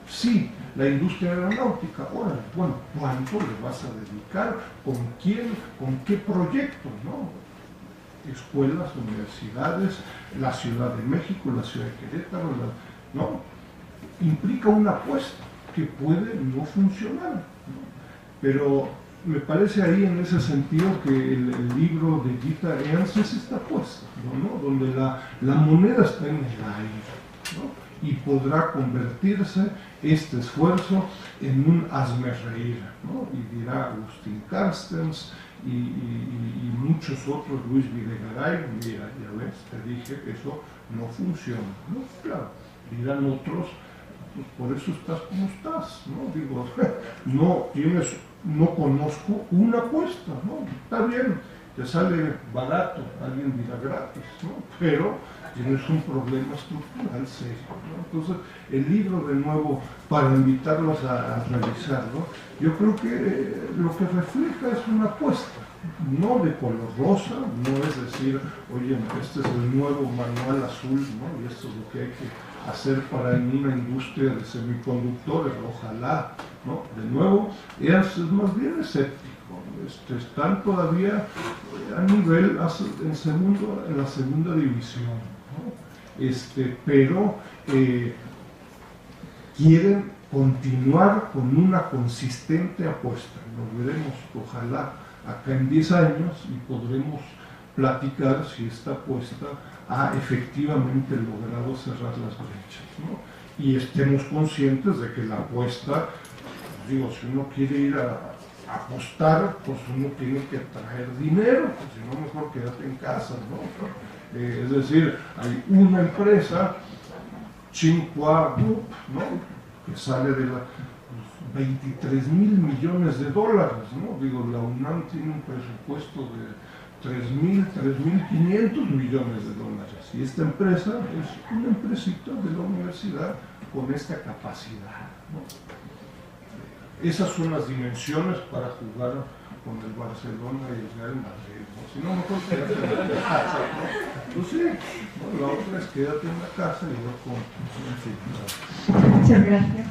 sí, la industria aeronáutica, ahora, bueno, ¿cuánto le vas a dedicar? ¿Con quién? ¿Con qué proyectos? ¿No? Escuelas, universidades, la Ciudad de México, la Ciudad de Querétaro, ¿no? Implica una apuesta que puede no funcionar, ¿no? Pero me parece ahí en ese sentido que el libro de Gita Ernst es esta apuesta, ¿no? Donde la moneda está en el aire, ¿no? Y podrá convertirse este esfuerzo en un hazme reír, ¿no? Y dirá Agustín Carstens y muchos otros, Luis Videgaray, mira, ya ves, te dije que eso no funciona, ¿no? Claro, dirán otros, pues por eso estás como estás, ¿no? Digo, no conozco una apuesta, ¿no? Está bien, te sale barato, alguien dirá gratis, ¿no? Pero tienes un problema estructural serio, ¿no? Entonces, el libro, de nuevo, para invitarlos a revisarlo, yo creo que lo que refleja es una apuesta, no de color rosa, no es decir, oye, este es el nuevo manual azul, ¿no? Y esto es lo que hay que hacer para en una industria de semiconductores, ojalá, ¿no? De nuevo, es más bien escéptico. Están todavía a nivel en la segunda división, ¿no? Pero quieren continuar con una consistente apuesta. Lo veremos, ojalá, acá en 10 años y podremos platicar si esta apuesta ha efectivamente logrado cerrar las brechas, ¿no? Y estemos conscientes de que la apuesta, digo, si uno quiere ir a apostar, pues uno tiene que traer dinero, pues si no, mejor quédate en casa, ¿no? Es decir, hay una empresa, Tsinghua Group, ¿no? Que sale de los 23 mil millones de dólares, ¿no? Digo, la UNAM tiene un presupuesto de 3.500 millones de dólares, y esta empresa es una empresita de la universidad con esta capacidad, ¿no? Esas son las dimensiones para jugar con el Barcelona y el Real Madrid, ¿no? Si no, mejor quédate en la casa, ¿no? Pues sí, ¿no? La otra es quédate en la casa y no compres, en fin, ¿no? Muchas gracias.